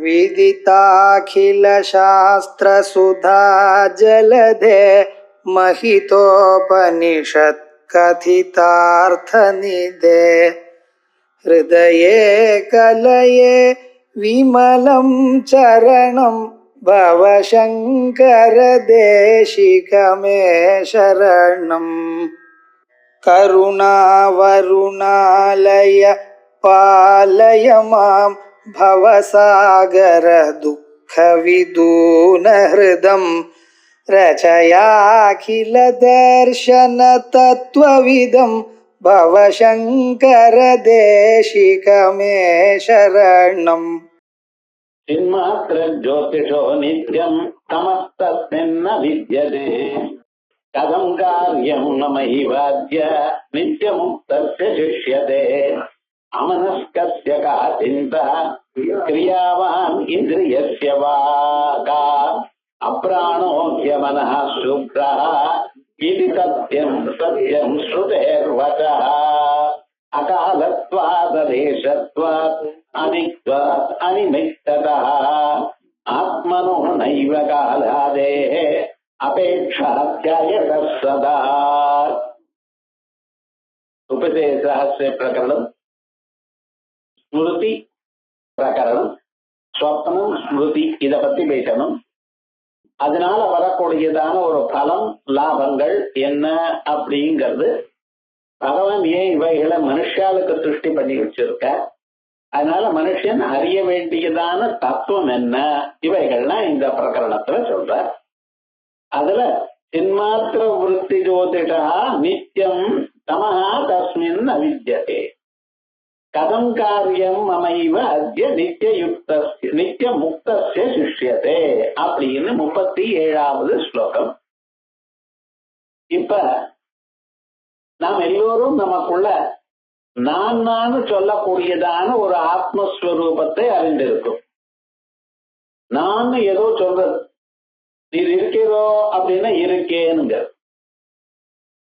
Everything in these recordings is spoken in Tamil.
विदिताखिलशास्त्रसुधा जलधे महितोपनिषत् कथितार्थनिधे हृदये कलये विमलं चरणं भवशङ्कर देशिकमे शरणम् करुणावरुणालय पालय मां भवसागर दुःखविदूनहृदं रचयाखिल दर्शन तत्त्वविदं भवशङ्कर देशिकमे शरणम् चिन्मात्र ज्योतिषो नित्यं तमस्तस्मिन्न विद्यते कथं कार्यं न मयिवाद्य नित्यमुक्तस्य शिष्यते अमनस्कस्य का चिन्ता क्रियावान् इन्द्रियस्य वा का अप्राणो ह्यमनः शुभ्रः इति सत्यं सत्यं श्रुतेर्वचः अकालत्वाददेशत्वात् अनित्वात् अनिमित्ततः आत्मनो नैव कालादेः अपेक्षा ध्यायतः सदा। उपदेशरहस्य प्रकरणं ஸ்மிருதி பிரகரணம். ஸ்வப்னம் ஸ்மிருதி இதை பத்தி பேசணும். அதனால வரக்கூடியதான ஒரு பலம் லாபங்கள் என்ன அப்படிங்கிறது, பகவான் ஏன் இவைகளை மனுஷாளுக்கு சிருஷ்டி பண்ணி வச்சிருக்க, அதனால மனுஷன் அறிய வேண்டியதான தத்துவம் என்ன, இவைகள்லாம் இந்த பிரகரணத்துல சொல்ற. அதுல சின்மாத்திர விருத்தி ஜோதிஷா நித்தியம் தமஹா தஸ்மின் அவித்யதே கதம் காரியம் மமைவ அத்ய நித்திய முக்தஸ்ய சிஷ்யதே அப்படின்னு 37வது ஸ்லோகம். இப்ப நாம் எல்லோரும் நமக்குள்ள நான் சொல்லக்கூடியதான ஒரு ஆத்மஸ்வரூபத்தை அறிந்திருக்கும். நான் ஏதோ சொல்றது, நீ இருக்கிறோ அப்படின்னா இருக்கேனுங்க.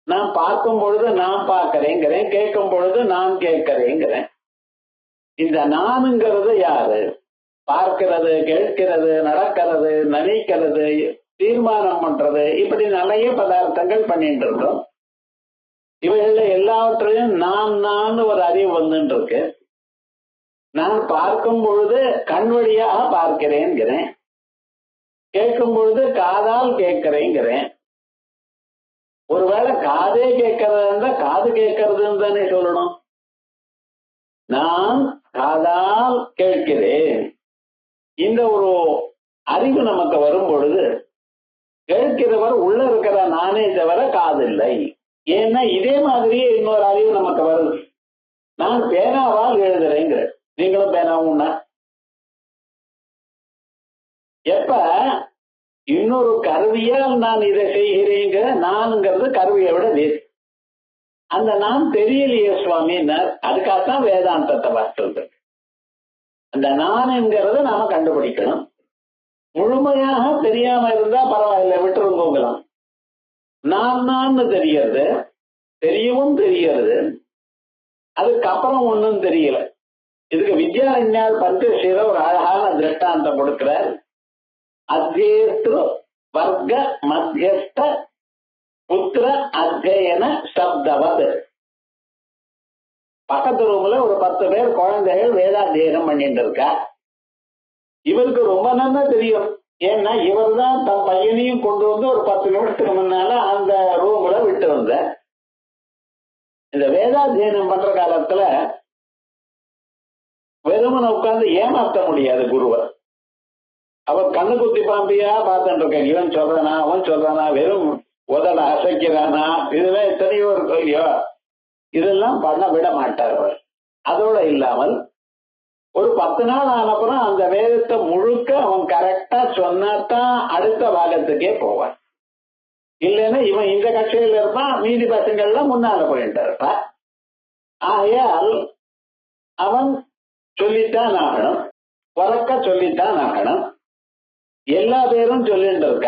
நான் பார்க்கும் பொழுது நான் பார்க்கிறேங்கிறேன், கேட்கும் பொழுது நான் கேட்கிறேங்கிறேன். இந்த நானுங்கிறது யாரு? பார்க்கிறது, கேட்கிறது, நடக்கிறது, நினைக்கிறது, தீர்மானம் பண்றது, இப்படி நிறைய பதார்த்தங்கள் பண்ணிட்டு இருக்கோம். இவைகள்ல எல்லாவற்றையும் நான் ஒரு அறிவு வந்துட்டு இருக்கு. நான் பார்க்கும் பொழுது கண் வழியாக பார்க்கிறேங்கிறேன், கேட்கும் பொழுது காதால் கேட்கிறேங்கிறேன். ஒருவேளை காதே கேட்கறதா இருந்தா காது கேட்கறதுன்னு தானே சொல்லணும். நான் காதால் கேட்கிறேன். இந்த ஒரு அறிவு நமக்கு வரும் பொழுது கேட்கிறவர் உள்ள இருக்கிற நானே தவிர காது இல்லை. ஏன்னா இதே மாதிரியே இன்னொரு அறிவு நமக்கு வருது. நான் பேனாவால் எழுதுறேங்கிற, நீங்களும் பேனாவும்னா எப்ப இன்னொரு கருவியால் நான் இதை செய்கிறேங்க, நான்ங்கிறது கருவியை விட வேறு. அந்த நான் தெரியலையே சுவாமின்னார். அதுக்காகத்தான் வேதாந்தத்தை பார்த்து அந்த நான்ங்கிறத நாம கண்டுபிடிக்கணும். முழுமையாக தெரியாம இருந்தா பரவாயில்ல, விட்டுருங்கோங்கலாம். நான் தெரியறது, தெரியவும் தெரியறது, அதுக்கப்புறம் ஒன்னும் தெரியல. இதுக்கு வித்யாரண்யால் பஞ்சசீல ஒரு அழகான திருஷ்டாந்தம் கொடுக்கிறார். அத்தியேத்ரு வர்க்க மத்தியஸ்த புத்திர அத்தியன சப்தவது. பக்கத்து ரூம்ல ஒரு 10 பேர் குழந்தைகள் வேதாத்தியனம் பண்ணிட்டு இருக்கா. இவருக்கு ரொம்ப நல்லா தெரியும். ஏன்னா இவர் தான் தன் பையனையும் கொண்டு வந்து ஒரு 10 நிமிஷத்துக்கு முன்னால அந்த ரூம்ல விட்டு வந்த. இந்த வேதாத்தியனம் பண்ற காலத்துல வெறுமனை உட்கார்ந்து ஏமாற்ற முடியாது குருவை. அவர் கண்ணு குத்தி பாம்பியா பார்த்துட்டு இருக்க, இவன் சொல்றானா அவன் சொல்றானா, வெறும் உதட அசைக்கிறானா, இதெல்லாம் எத்தனையோ இருக்கு இல்லையோ, இதெல்லாம் பண்ண விட மாட்டார் அவர். அதோட இல்லாமல் ஒரு 10 நாள் ஆனப்புறம் அந்த வேதத்தை முழுக்க அவன் கரெக்டா சொன்னாதான் அடுத்த பாகத்துக்கே போவான். இல்லைன்னா இவன் இந்த கட்சியில இருப்பான், மீதி பசங்கள்லாம் முன்னால போயிட்டு இருப்பான். ஆகையால் அவன் சொல்லித்தான் ஆகணும், உறக்க சொல்லித்தான் ஆகணும். எல்லா பேரும் சொல்லிட்டு இருக்க,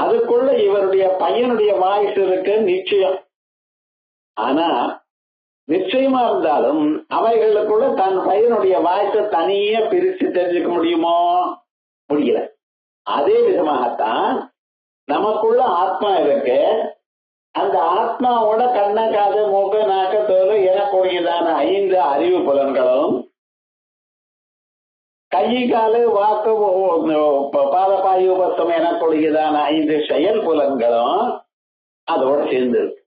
அதுக்குள்ள இவருடைய பையனுடைய வாய்ஸ் இருக்கு நிச்சயம். ஆனா நிச்சயமா இருந்தாலும் அவைகளுக்குள்ள தன் பையனுடைய வாய்ஸை தனியே பிரிச்சு தெரிஞ்சுக்க முடியுமோ? முடியல. அதே விதமாகத்தான் நமக்குள்ள ஆத்மா இருக்கு. அந்த ஆத்மாவோட கண்ண, காது, மூக்கு, நாக்கு, தோல் எனக்குரியதான 5 அறிவு புலன்களும், கை, காலு, வாக்கு, பாதபாயு உபஸ்தம் எனக்குரியதான 5 செயல் புலன்களும் அதோட சேர்ந்து இருக்கு.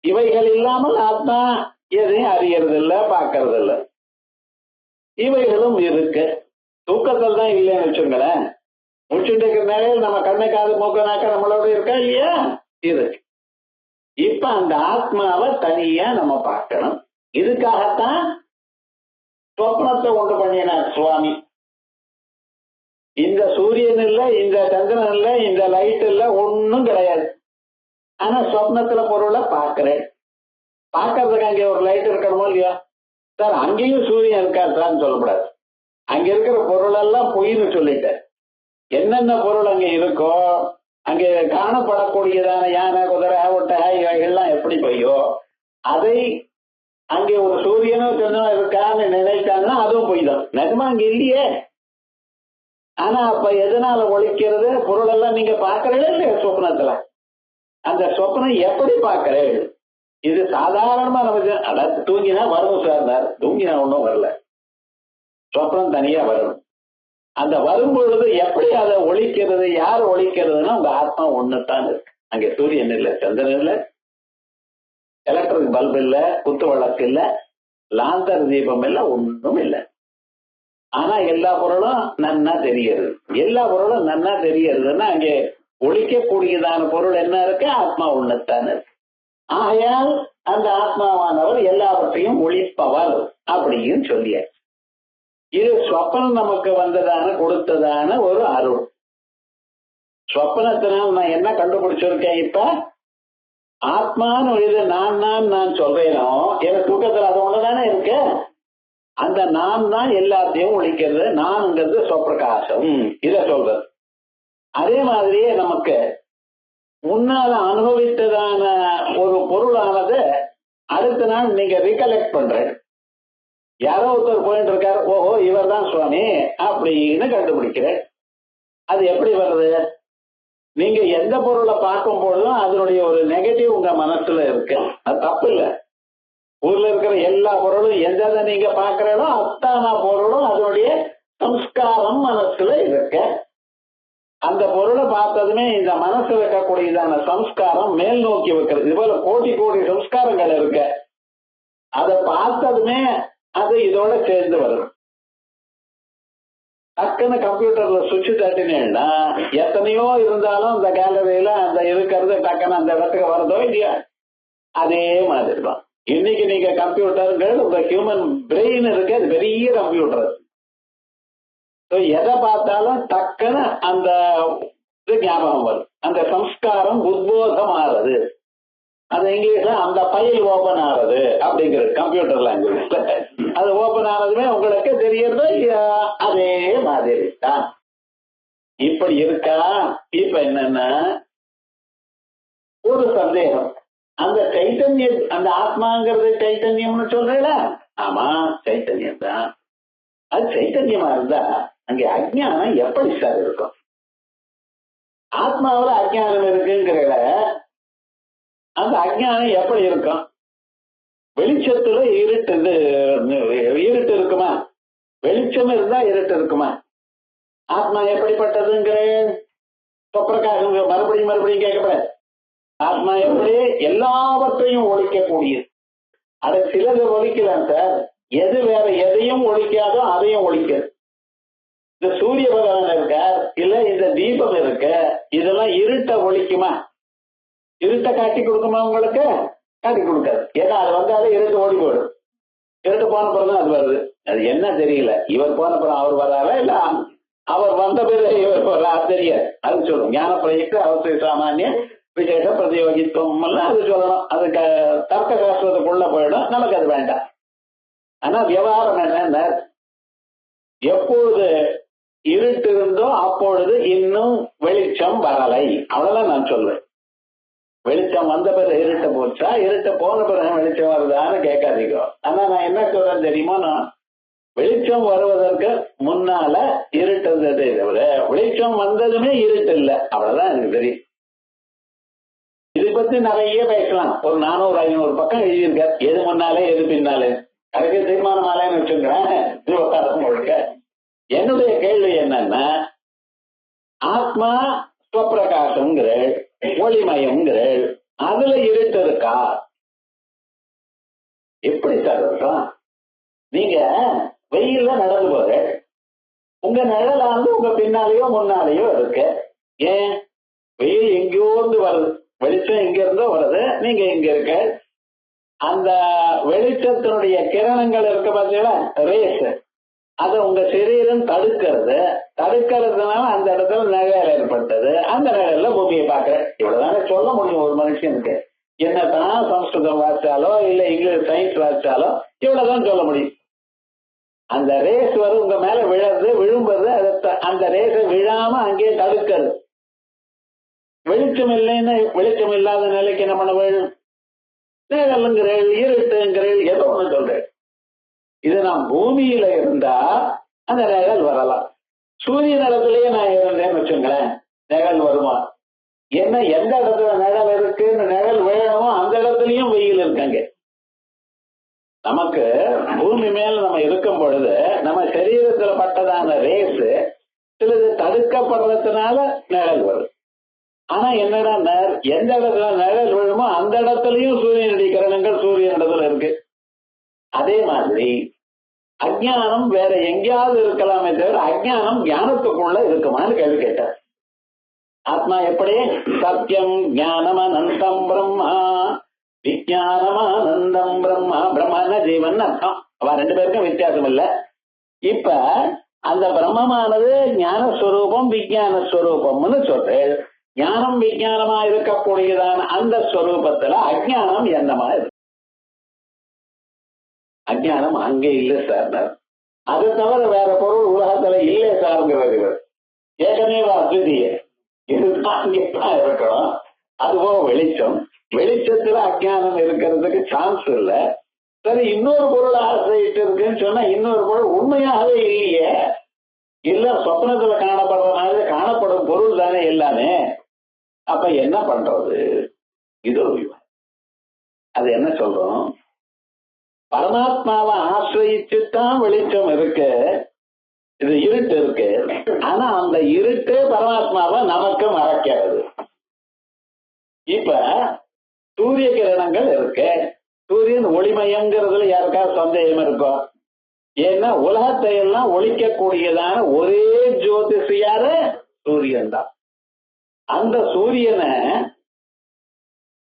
இவைகள் இல்லாமல் ஆத்மா எதையும் அறியறது இல்ல, பார்க்கறது இல்ல. இவைகளும் இருக்கு. தூக்கத்தில் தான் இல்லைன்னு வச்சுங்களேன். முடிச்சுட்டு இருக்கிற நிலையில் நம்ம கண்ணு, காது, மூக்கு, நாக்க நம்மளோட இருக்கா இல்லையா? இருக்கு. இப்ப அந்த ஆத்மாவை தனியா நம்ம பார்க்கணும். இதுக்காகத்தான் சொப்னத்தை உண்டு பண்ணினார் சுவாமி. இந்த சூரியன் இல்ல, இந்த சந்திரன் இல்ல, இந்த லைட் இல்ல, ஒன்னும் கிடையாது. ஆனா சொப்னத்துல பொருளை பார்க்கிறேன். பார்க்கறதுக்கு அங்கே ஒரு லைட் இருக்கணுமோ இல்லையா? சார் அங்கேயும் சூரியன் இருக்காதுன்னு சொல்லக்கூடாது. அங்க இருக்கிற பொருள் எல்லாம் பொய்ன்னு சொல்லிட்டேன். என்னென்ன பொருள் அங்க இருக்கோ, அங்கே காணப்படக்கூடியதான யானை, குதிரை, ஒட்டகை இவைகள்லாம் எப்படி பொய்யோ, அதை அங்கே ஒரு சூரியனோ சந்திரனோ இருக்கான்னு நினைச்சாங்கன்னா அதுவும் பொய் தான். நிஜமா அங்க இல்லையே. ஆனா அப்ப எதனால ஒழிக்கிறது? பொருள் எல்லாம் நீங்க பாக்குறீங்களே இல்லையா சொப்னத்துல? அந்த சொப்னம் எப்படி பாக்குறேன்? இது சாதாரணமா நமக்கு அதாவது தூங்கினா வரும் சார், தூங்கினா ஒன்றும் வரல, சொப்னம் தனியா வரும். அந்த வரும் பொழுது எப்படி அதை ஒழிக்கிறது? யார் ஒழிக்கிறதுன்னா உங்க ஆத்மா ஒண்ணுதான் இருக்கு. அங்க சூரியன் இல்ல, சந்திரன் இல்ல, எலக்ட்ரிக் பல்ப் இல்ல, குத்து வழக்கு இல்ல, லாந்தர் தீபம் இல்ல, ஒன்றும் இல்லை. ஆனா எல்லா பொருளும் நன்னா தெரிகிறது. எல்லா பொருளும் நன்னா தெரியறதுன்னா அங்கே ஒழிக்கக்கூடியதான பொருள் என்ன இருக்கு? ஆத்மா ஒண்ணுத்தான் இருக்கு. ஆகையால் அந்த ஆத்மாவானவர் எல்லாவற்றையும் ஒழிப்பவர் அப்படின்னு சொல்லியாச்சு. இது ஸ்வப்னம் நமக்கு வந்ததான கொடுத்ததான ஒரு அருள். ஸ்வப்னத்தினால் நான் என்ன கண்டுபிடிச்சிருக்கேன்? இப்ப ஆத்மான்னு இது நான் சொல்றேனோ, எனக்கு தூக்கத்தில் அது ஒண்ணுதானே இருக்கு. அந்த நான் தான் எல்லாத்தையும் ஒழிக்கிறது. நான்ங்கிறது சொப்பிரகாசம், இத சொல்றது. அதே மாதிரியே நமக்கு முன்னால அனுபவித்ததான ஒரு பொருளானது அடுத்த நாள் நீங்க ரீகலெக்ட் பண்றேன். யாரோ ஒருத்தர் போயிட்டு இருக்காரு, ஓஹோ இவர் தான் சுவாமி அப்படின்னு கண்டுபிடிக்கிறேன். அது எப்படி வருது? நீங்க எந்த பொருளை பார்க்கும் பொழுதும் அதனுடைய ஒரு நெகட்டிவ் உங்க மனசுல இருக்கு. அது தப்பு இல்லை. ஊர்ல இருக்கிற எல்லா பொருளும் எந்த நீங்க பாக்குறீங்களோ அத்தான பொருளும் அதனுடைய சம்ஸ்காரம் மனசுல இருக்கு. அந்த பொருளை பார்த்ததுமே இந்த மனசுல இருக்கக்கூடியதான சம்ஸ்காரம் மேல் நோக்கி வைக்கிறது. இது போல கோடி கோடி சம்ஸ்காரங்கள் இருக்கு. அதை பார்த்ததுமே அது இதோட சேர்ந்து வரும். டக்குன்னு கம்ப்யூட்டர்ல சுவிட்ச் தட்டினேன்னா எத்தனையோ இருந்தாலும் அந்த கேலரியில அந்த இருக்கிறது டக்குன்னு அந்த இடத்துக்கு வருதோ இல்லையா? அதே மாதிரி தான் இன்னைக்கு நீங்க கம்ப்யூட்டர்கள் உங்க ஹியூமன் பிரெயின் இருக்கு, அது பெரிய கம்ப்யூட்டர். எதை பார்த்தாலும் டக்குன்னு அந்த இது ஞாபகம் வரும். அந்த சம்ஸ்காரம் உத்போதம் ஆறுது. அது இங்கிலீஷ்ல அந்த ஃபைல் ஓபன் ஆகுது அப்படிங்கிறது கம்ப்யூட்டர் லாங்குவேஜ்ல. அது ஓபன் ஆனதுமே உங்களுக்கு தெரியறது அதே மாதிரி தான். இப்படி இருக்கா? இப்ப என்னன்னா ஒரு சந்தேகம். அந்த சைத்தன்யம், அந்த ஆத்மாங்கிறது சைத்தன்யம்னு சொல்றீங்களா? ஆமா சைத்தன்யம் தான். அது சைத்தன்யமா இருந்தா அங்கே அஜ்ஞானம் எப்படி சார் இருக்கும்? ஆத்மாவில அஜ்ஞானம் இருக்குங்கிற அந்த அஜ்ஞானம் எப்படி இருக்கும்? வெளிச்சத்துல இருட்டு இருக்குமா? வெளிச்சம் இருந்தா இருட்டு இருக்குமா? ஆத்மா எப்படிப்பட்டதுங்கிறேன் சொப்பிரகாசம் மறுபடியும் கேட்கப்படாது. ஆத்மா எப்படி எல்லாவற்றையும் ஒழிக்கக்கூடியது. அதை சிலது ஒழிக்கலாம் சார். எது வேற எதையும் ஒழிக்காதோ அதையும் ஒழிக்கிறது. இந்த சூரிய பகவான் இருக்கார் இல்ல, இந்த தீபம் இருக்கு, இதெல்லாம் இருட்டை ஒழிக்குமா? இருட்டை காட்டி கொடுக்குமா உங்களுக்கு? காட்டி கொடுக்காது. ஏன்னா அது வந்தாலே இருட்டு ஓடி போயிடும். இருட்டு போன பிறகுதான் அது வருது. அது என்ன தெரியல. இவர் போன பிறகு அவர் வராரா இல்ல அவர் வந்த பிறகு இவர் வர்றா தெரியாது. அது சொல்லும் ஞான பிரயுக்த அவசிய சாமானிய விசேஷ பிரதியோகித்துவம் எல்லாம் அது சொல்லணும். அதுக்கு தர்க்க சாஸ்திரத்துக்குள்ள போயிடும். நமக்கு அது வேண்டாம். ஆனா விவகாரம் என்ன, எப்பொழுது இருட்டு இருந்தோ அப்பொழுது இன்னும் வெளிச்சம் வரலை, அவ்வளவுதான் நான் சொல்வேன். வெளிச்சம் வந்த பிறகு இருட்ட போச்சா, இருட்ட போன பிறகு வெளிச்சம் வருதான்னு கேட்காதீங்க. ஆனா நான் என்ன சொல்றேன் தெரியுமா? நான் வெளிச்சம் வருவதற்கு முன்னால இருட்டு இருந்ததே தவிர வெளிச்சம் வந்ததுமே இருட்டு இல்லை. அவ்வளவுதான் எனக்கு தெரியும். இதை பத்தி நிறைய பேசலாம். ஒரு 400-500 பக்கம் எழுதியிருக்கார். எது முன்னாலே எது பின்னாலே அதுக்கு தீர்மானம் ஆலேன்னு வச்சுக்கிறேன். என்னுடைய கேள்வி என்னன்னா, ஆத்மா ஸ்வப்பிரகாசம்ங்கிற ஒளிமயம்ங்கிற அதுல இருட்டு இருக்கா? எப்படி சார் இருக்கும்? நீங்க வெயில்ல நடந்து போற, உங்க நிழலாந்து உங்க பின்னாலேயோ முன்னாலேயோ இருக்கு. ஏன்? வெயில் எங்கேயோ இருந்து வருது, வெளிச்சம் எங்க இருந்தோ வருது, நீங்க இங்க இருக்க. அந்த வெளிச்சத்தினுடைய கிரணங்கள் இருக்க பார்த்தீங்களா, ரேஸ், அதை உங்க சரீரம் தடுக்கிறதுனால அந்த இடத்துல நிழல் ஏற்பட்டது. அந்த நிழல்ல பூமியை பார்க்கிறேன். இவ்வளவுதானே சொல்ல முடியும் ஒரு மனுஷனுக்கு. என்னதான் சம்ஸ்கிருதம் வாசிச்சாலோ இல்ல இங்கிலீஷ் சயின்ஸ் வாசிச்சாலோ இவ்வளவுதான் சொல்ல முடியும். அந்த ரேஸ் வரும், உங்க மேல விழும்பது, அந்த ரேஸை விழாம அங்கேயே தடுக்கிறது. வெளிச்சம் இல்லைன்னு வெளிச்சம் இல்லாத நிலைக்கு என்ன பண்ண வேணும்? நிழலுங்கிறேள், இருட்டுங்கிறேள், ஏதோ ஒண்ணு சொல்றேன். இது நான் பூமியில இருந்தா அந்த நிழல் வரலாம். சூரிய நிலத்திலேயே நான் இருந்தேன்னு வச்சுங்களேன், நிழல் வருமா? என்ன எந்த இடத்துல நிழல் இருக்குன்னு நிழல் வேணுமோ அந்த இடத்துலயும் வெயில் இருக்குங்க. நமக்கு பூமி மேல நம்ம இருக்கும் பொழுது நம்ம சரீரத்துல பட்டதான ரேஸ் சிலது தடுக்கப்படுறதுனால நிழல் வரும். ஆனா என்னடா, எந்த இடத்துல நிழல் விழுமோ அந்த இடத்துலயும் சூரியனுடைய கிரணங்கள் சூரியன் இடத்துல இருக்கு. அதே மாதிரி அஜ்ஞானம் வேற எங்கேயாவது இருக்கலாமே தவிர அஜ்ஞானம் ஞானத்துக்குள்ள இருக்குமான்னு கேள்வி கேட்டார். ஆத்மா எப்படி? சத்தியம் ஞானம் அனந்தம் பிரம்மா, விஜயானமானந்தம் பிரம்மா. பிரம்மன்னா ஜீவன் அர்த்தம். அவ ரெண்டு பேருக்கும் வித்தியாசம் இல்லை. இப்ப அந்த பிரம்மமானது ஞானஸ்வரூபம் விஜயானஸ்வரூபம்னு சொல்றேன். ஞானம் விஜயானமா இருக்கக்கூடியதான அந்த ஸ்வரூபத்துல அஜ்ஞானம் என்னமா இருக்கு? அஜ்ஞானம் அங்கே இல்லை சார். அது தவிர வேற பொருள் உலகத்துல இல்லை சார்ங்கிறது இவர். ஏகமேவ அத்விதீய, இதுதான் அங்கேதான் இருக்கணும். அதுவோ வெளிச்சம், வெளிச்சத்துல அஜ்ஞானம் இருக்கிறதுக்கு சான்ஸ் இல்லை. சரி, இன்னொரு பொருள் ஆசைட்டு இருக்குன்னு சொன்னா இன்னொரு பொருள் உண்மையாகவே இல்லையே. இல்ல சொப்னத்துல காணப்படுற மாதிரி காணப்படும் பொருள் தானே எல்லாமே. அப்ப என்ன பண்றது? இது அது என்ன சொல்றோம்? பரமாத்மாவை ஆசிரிச்சுதான் வெளிச்சம் இருக்கு, இது இருட்டு இருக்கு. ஆனா அந்த இருட்டு பரமாத்மாவை நமக்கு மறைக்கிறது. இப்ப சூரிய கிரணங்கள் இருக்கு, சூரியன் ஒளிமயங்கிறதுல யாருக்காவது சந்தேகம் இருக்கும்? ஏன்னா உலகத்தை எல்லாம் ஒழிக்கக்கூடியதான ஒரே ஜோதிஷ் யாரு? சூரியன் தான். அந்த சூரியனை,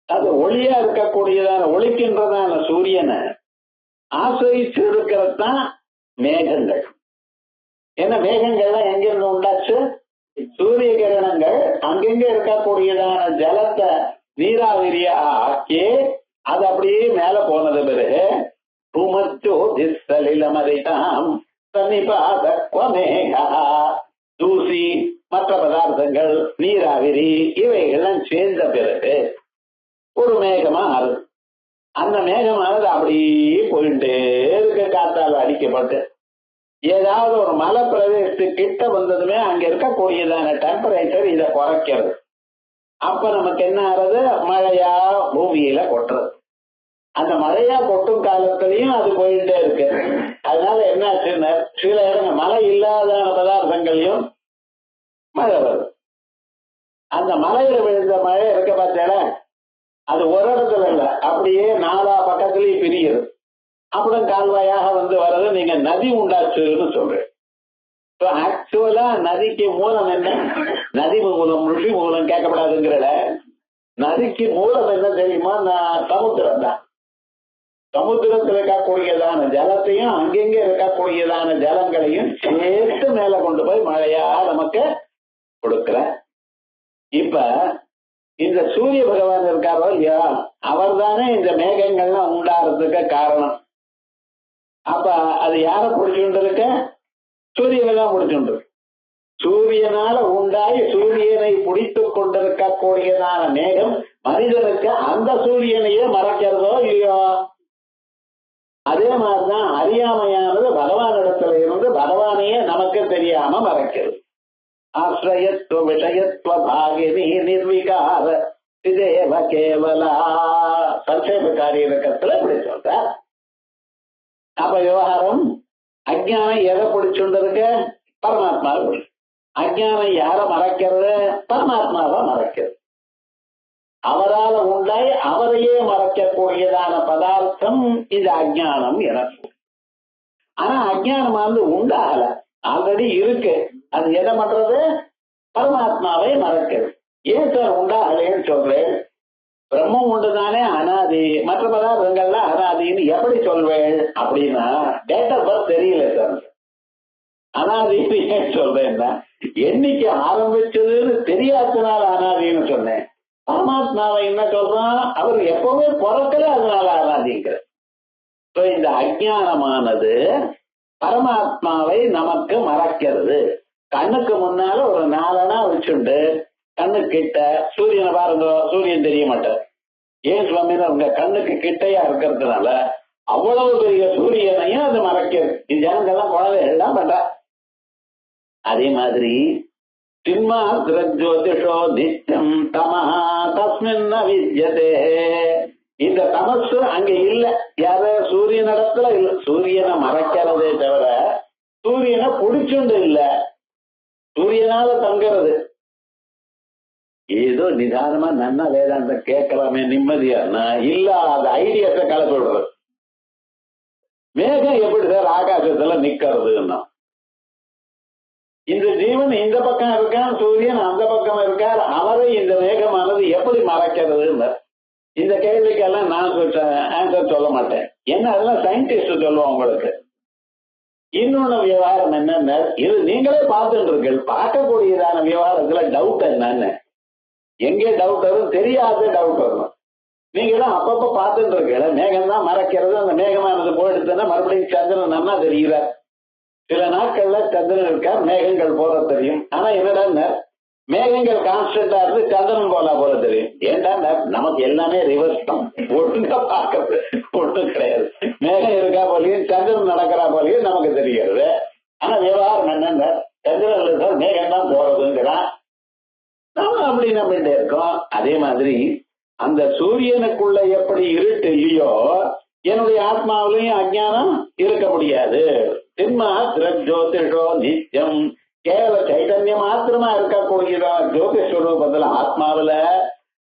அது ஒளியா இருக்கக்கூடியதான ஒழிக்கின்றதான சூரியனை ஆசிரிச்சு இருக்கிறது தான் மேகங்கள். ஏன்னா மேகங்கள்லாம் எங்கிருந்து உண்டாச்சு? சூரிய கிரணங்கள் அங்கெங்க இருக்கக்கூடியதான ஜலத்தை நீராவிரியா ஆக்கி அது அப்படியே மேல போனது பிறகு தூசி மற்ற பதார்த்தங்கள் நீராவிரி இவைகள்லாம் சேர்ந்த பிறகு ஒரு மேகமா ஆறு. அந்த மேகமானது அப்படியே போயிட்டே இருக்க, காத்தால் அடிக்கப்பட்டு ஏதாவது ஒரு மலை பிரதேசத்துக்கு கிட்ட வந்ததுமே அங்க இருக்கக்கூடியதான டெம்பரேச்சர் இதை குறைக்கிறது. அப்ப நமக்கு என்ன ஆறது? மழையா பூமியில கொட்டுறது. அந்த மழையா கொட்டும் காலத்திலையும் அது போயிட்டே இருக்கு. அதனால என்ன ஆச்சுன்னா சில இடங்கள் மழை இல்லாத பதார்த்தங்களையும் மழை வருது. அந்த மலையில விழுந்த மழை இருக்க பார்த்தேன்னா அது ஒரு இடத்துல இல்ல, அப்படியே நாலா பக்கத்திலையும் பிரியுது. அப்புறம் கால்வாயாக வந்து வர்றது நீங்க நதி உண்டாச்சுன்னு சொல்றேன். ஆக்சுவலா நதிக்கு மூலம் என்ன? நதி மூலம் ருஷி மூலம் கேட்கப்படாதுங்கிறத. நதிக்கு மூலம் என்ன தெரியுமா? சமுத்திரம் தான். சமுத்திரத்தில் இருக்கக்கூடியதான ஜலத்தையும் அங்கெங்க இருக்கக்கூடியதான ஜலங்களையும் சேர்த்து மேல கொண்டு போய் மழையா நமக்கு கொடுக்கிற. இப்ப இந்த சூரிய பகவான் இருக்காரோ இல்லையா, அவர் தானே இந்த மேகங்கள்லாம் உண்டாகிறதுக்கு காரணம். அப்ப அது யார பிடிச்சுட்டு இருக்க? சூரியனை தான் பிடிச்சுட்டு இருக்கு. சூரியனால உண்டாகி சூரியனை பிடித்து கொண்டிருக்கக்கூடியதான மேகம் மனிதனுக்கு அந்த சூரியனையே மறைக்கிறதோ இல்லையோ? அதே மாதிரிதான் அறியாமையானது பகவானிடத்துல இருந்து பகவானையே நமக்கு தெரியாம மறைக்கிறது. ஆசிரயத்துவ விஷயத்துவ பாகினி நிர்விகார இதேவ கேவலா சங்கேபக்காரி இலக்கத்துல இப்படி சொல்ற. அப்ப விவகாரம் அஜ்ஞானம் எதை பிடிச்சுருக்கு? பரமாத்மாவை பிடிச்சு. அஜ்ஞானம் யார மறைக்கிறது? பரமாத்மாவை மறைக்கிறது. அவரால் உண்டாய் அவரையே மறைக்கக்கூடியதான பதார்த்தம் இந்த அஜ்ஞானம் எனக்கு. ஆனா அஜ்ஞானம் உண்டாகல, ஆல்ரெடி இருக்கு. அது எதை பண்றது? பரமாத்மாவை மறைக்கிறது. ஏன் சார் உண்டாகலேன்னு சொல்றேன்? பிரம்மம் ஒன்றுதானே அனாதி, மற்ற பதார்த்தங்கள்லாம் அனாதின்னு எப்படி சொல்வேன் அப்படின்னா டேட் ஆஃப் பர்த் தெரியல சார். அனாதின்னு ஏன் சொல்றேன்னா என்னைக்கு ஆரம்பிச்சதுன்னு தெரியாதனால அனாதின்னு சொன்னேன். பரமாத்மாவை என்ன சொல்றான்? அவர் எப்பவுமே பிறக்கல, அதனால அனாதிங்கிற. இந்த அஜ்ஞானமானது பரமாத்மாவை நமக்கு மறைக்கிறது. கண்ணுக்கு முன்னால ஒரு 4 அணா வச்சுண்டு கண்ணு கிட்ட சூரியனை பாருங்க, சூரியன் தெரிய மாட்டார். ஏன் சுவாமின்னு உங்க கண்ணுக்கு கிட்டையா இருக்கிறதுனால அவ்வளவு பெரிய சூரியனையும் அது மறைக்கிறது. இது ஜனங்கள்லாம் குழந்தை எல்லாம் பண்ற. அதே மாதிரி சின்மாத்ரஜோதிஷோ நித்தியம் தமஹா தஸ்மின் வித்யதே. இந்த தமசு அங்க இல்ல. யார? சூரியன் இடத்துல இல்ல. சூரியனை மறைக்கிறதே தவிர சூரியனை பிடிச்சுண்டு இல்ல. சூரியனால தங்கிறது. ஏதோ நிதானமா நன்னா வேதாந்தம் கேட்கலாமே நிம்மதியானா இல்லாத ஐடியாஸ கலப்பி விடுறது. மேகம் எப்படி சார் ஆகாசத்துல நிக்கிறதுன்னா? இந்த ஜீவன் இந்த பக்கம் இருக்கான், சூரியன் அந்த பக்கம் இருக்கார், அவரை இந்த மேகமானது எப்படி மறைக்கிறதுன்னு இந்த கேள்விக்கெல்லாம் நான் ஆன்சர் சொல்ல மாட்டேன். என்ன அதெல்லாம் சயின்டிஸ்ட் சொல்லுவோம் உங்களுக்கு. இன்னொன்னு விவகாரம் என்னன்னு இது நீங்களே பார்த்துட்டு இருக்கீங்க. பார்க்கக்கூடியதான விவகாரத்துல டவுட் என்னன்னு எங்கே டவுட் வரும்? தெரியாத டவுட் வரும். நீங்க தான் அப்பப்ப பார்த்துட்டு இருக்கீங்க. மேகம் தான் மறைக்கிறது. அந்த மேகமானது போயிடுச்சுன்னா மறுபடியும் சந்திரன் நல்லா தெரிகிறார். சில நாட்கள்ல சந்திரன் இருக்கார், மேகங்கள் போல தெரியும். ஆனா என்னடா மேகங்கள் கான்ஸ்டன்டா இருந்து சந்திரன் போல தெரியும். ஏன்டா நமக்கு எல்லாமே ரிவர்ஸ் தான். ஒட்டுங்க பார்க்கறது ஒட்டும் கிடையாது. மேகம் இருக்கா போலையும் சந்திரன் நடக்கிறா போலையும் நமக்கு தெரிகிறது. ஆனா விவகாரம் என்னன்னா சந்திரன் இருக்க மேகம் தான் போறதுங்கிறான். நம்ம அப்படி நம்பிட்டே இருக்கோம். அதே மாதிரி அந்த சூரியனுக்குள்ள எப்படி இருட்டு இல்லையோ என்னுடைய ஆத்மாவிலையும் அஜ்ஞானம் இருக்க முடியாது. ஜோதிஷோ நித்தியம் கேவல சைதன்யம் மாத்திரமா இருக்கக்கூடிய ஜோதிஸ்வரூபத்துல ஆத்மாவில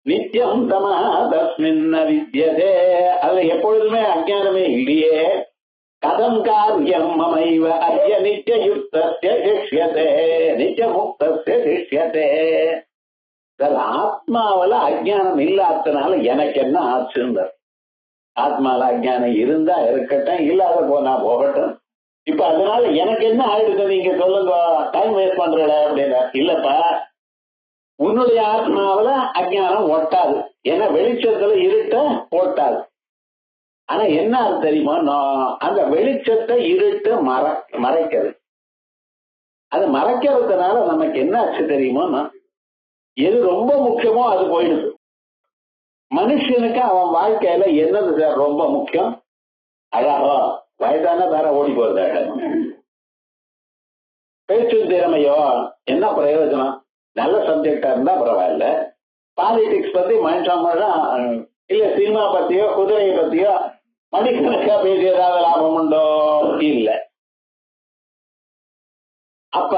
நித்தியம் தம தஸ்மின் வித்யதே. அதுல எப்பொழுதுமே அஜ்ஞானமே இல்லையே. கதம் காரியம் மமைவ அத்ய நித்யயுக்தஸ்ய சிஷ்யதே நித்யமுக்தஸ்ய சிஷ்யதே. ஆத்மாவில அஜ்ஞானம் இல்லாதனால எனக்கு என்ன ஆச்சுங்க? ஆத்மாவில அஜ்ஞானம் இருந்தா இருக்கட்டும், இல்லாத போனா போகட்டும். இப்ப அதனால எனக்கு என்ன ஆயிடுது நீங்க சொல்லுங்க, டைம் வேஸ்ட் பண்றல அப்படின்னா. இல்லப்பா, உன்னுடைய ஆத்மாவில அஜ்ஞானம் ஒட்டாது. ஏன்னா வெளிச்சத்துல இருட்ட ஒட்டாது. ஆனா என்ன தெரியுமா, அந்த வெளிச்சத்தை இருட்டு மறைக்கிறது. அது மறைக்கிறதுனால நமக்கு என்ன ஆச்சு தெரியுமோ, எது ரொம்ப முக்கியமோ அது போயிடுது. மனுஷனுக்கு அவன் வாழ்க்கையில என்னது சார் ரொம்ப முக்கியம்? அழகோ வயதான வேற ஓடி போறது. பேச்சு திறமையோ என்ன பிரயோஜனம்? நல்ல சப்ஜெக்டா இருந்தா பரவாயில்ல. பாலிடிக்ஸ் பத்தி மனுஷன் இல்ல சினிமா பத்தியோ குதிரையை பத்தியோ மணிக்கணக்கா பேசி ஏதாவது லாபம் உண்டோ? இல்ல. அப்ப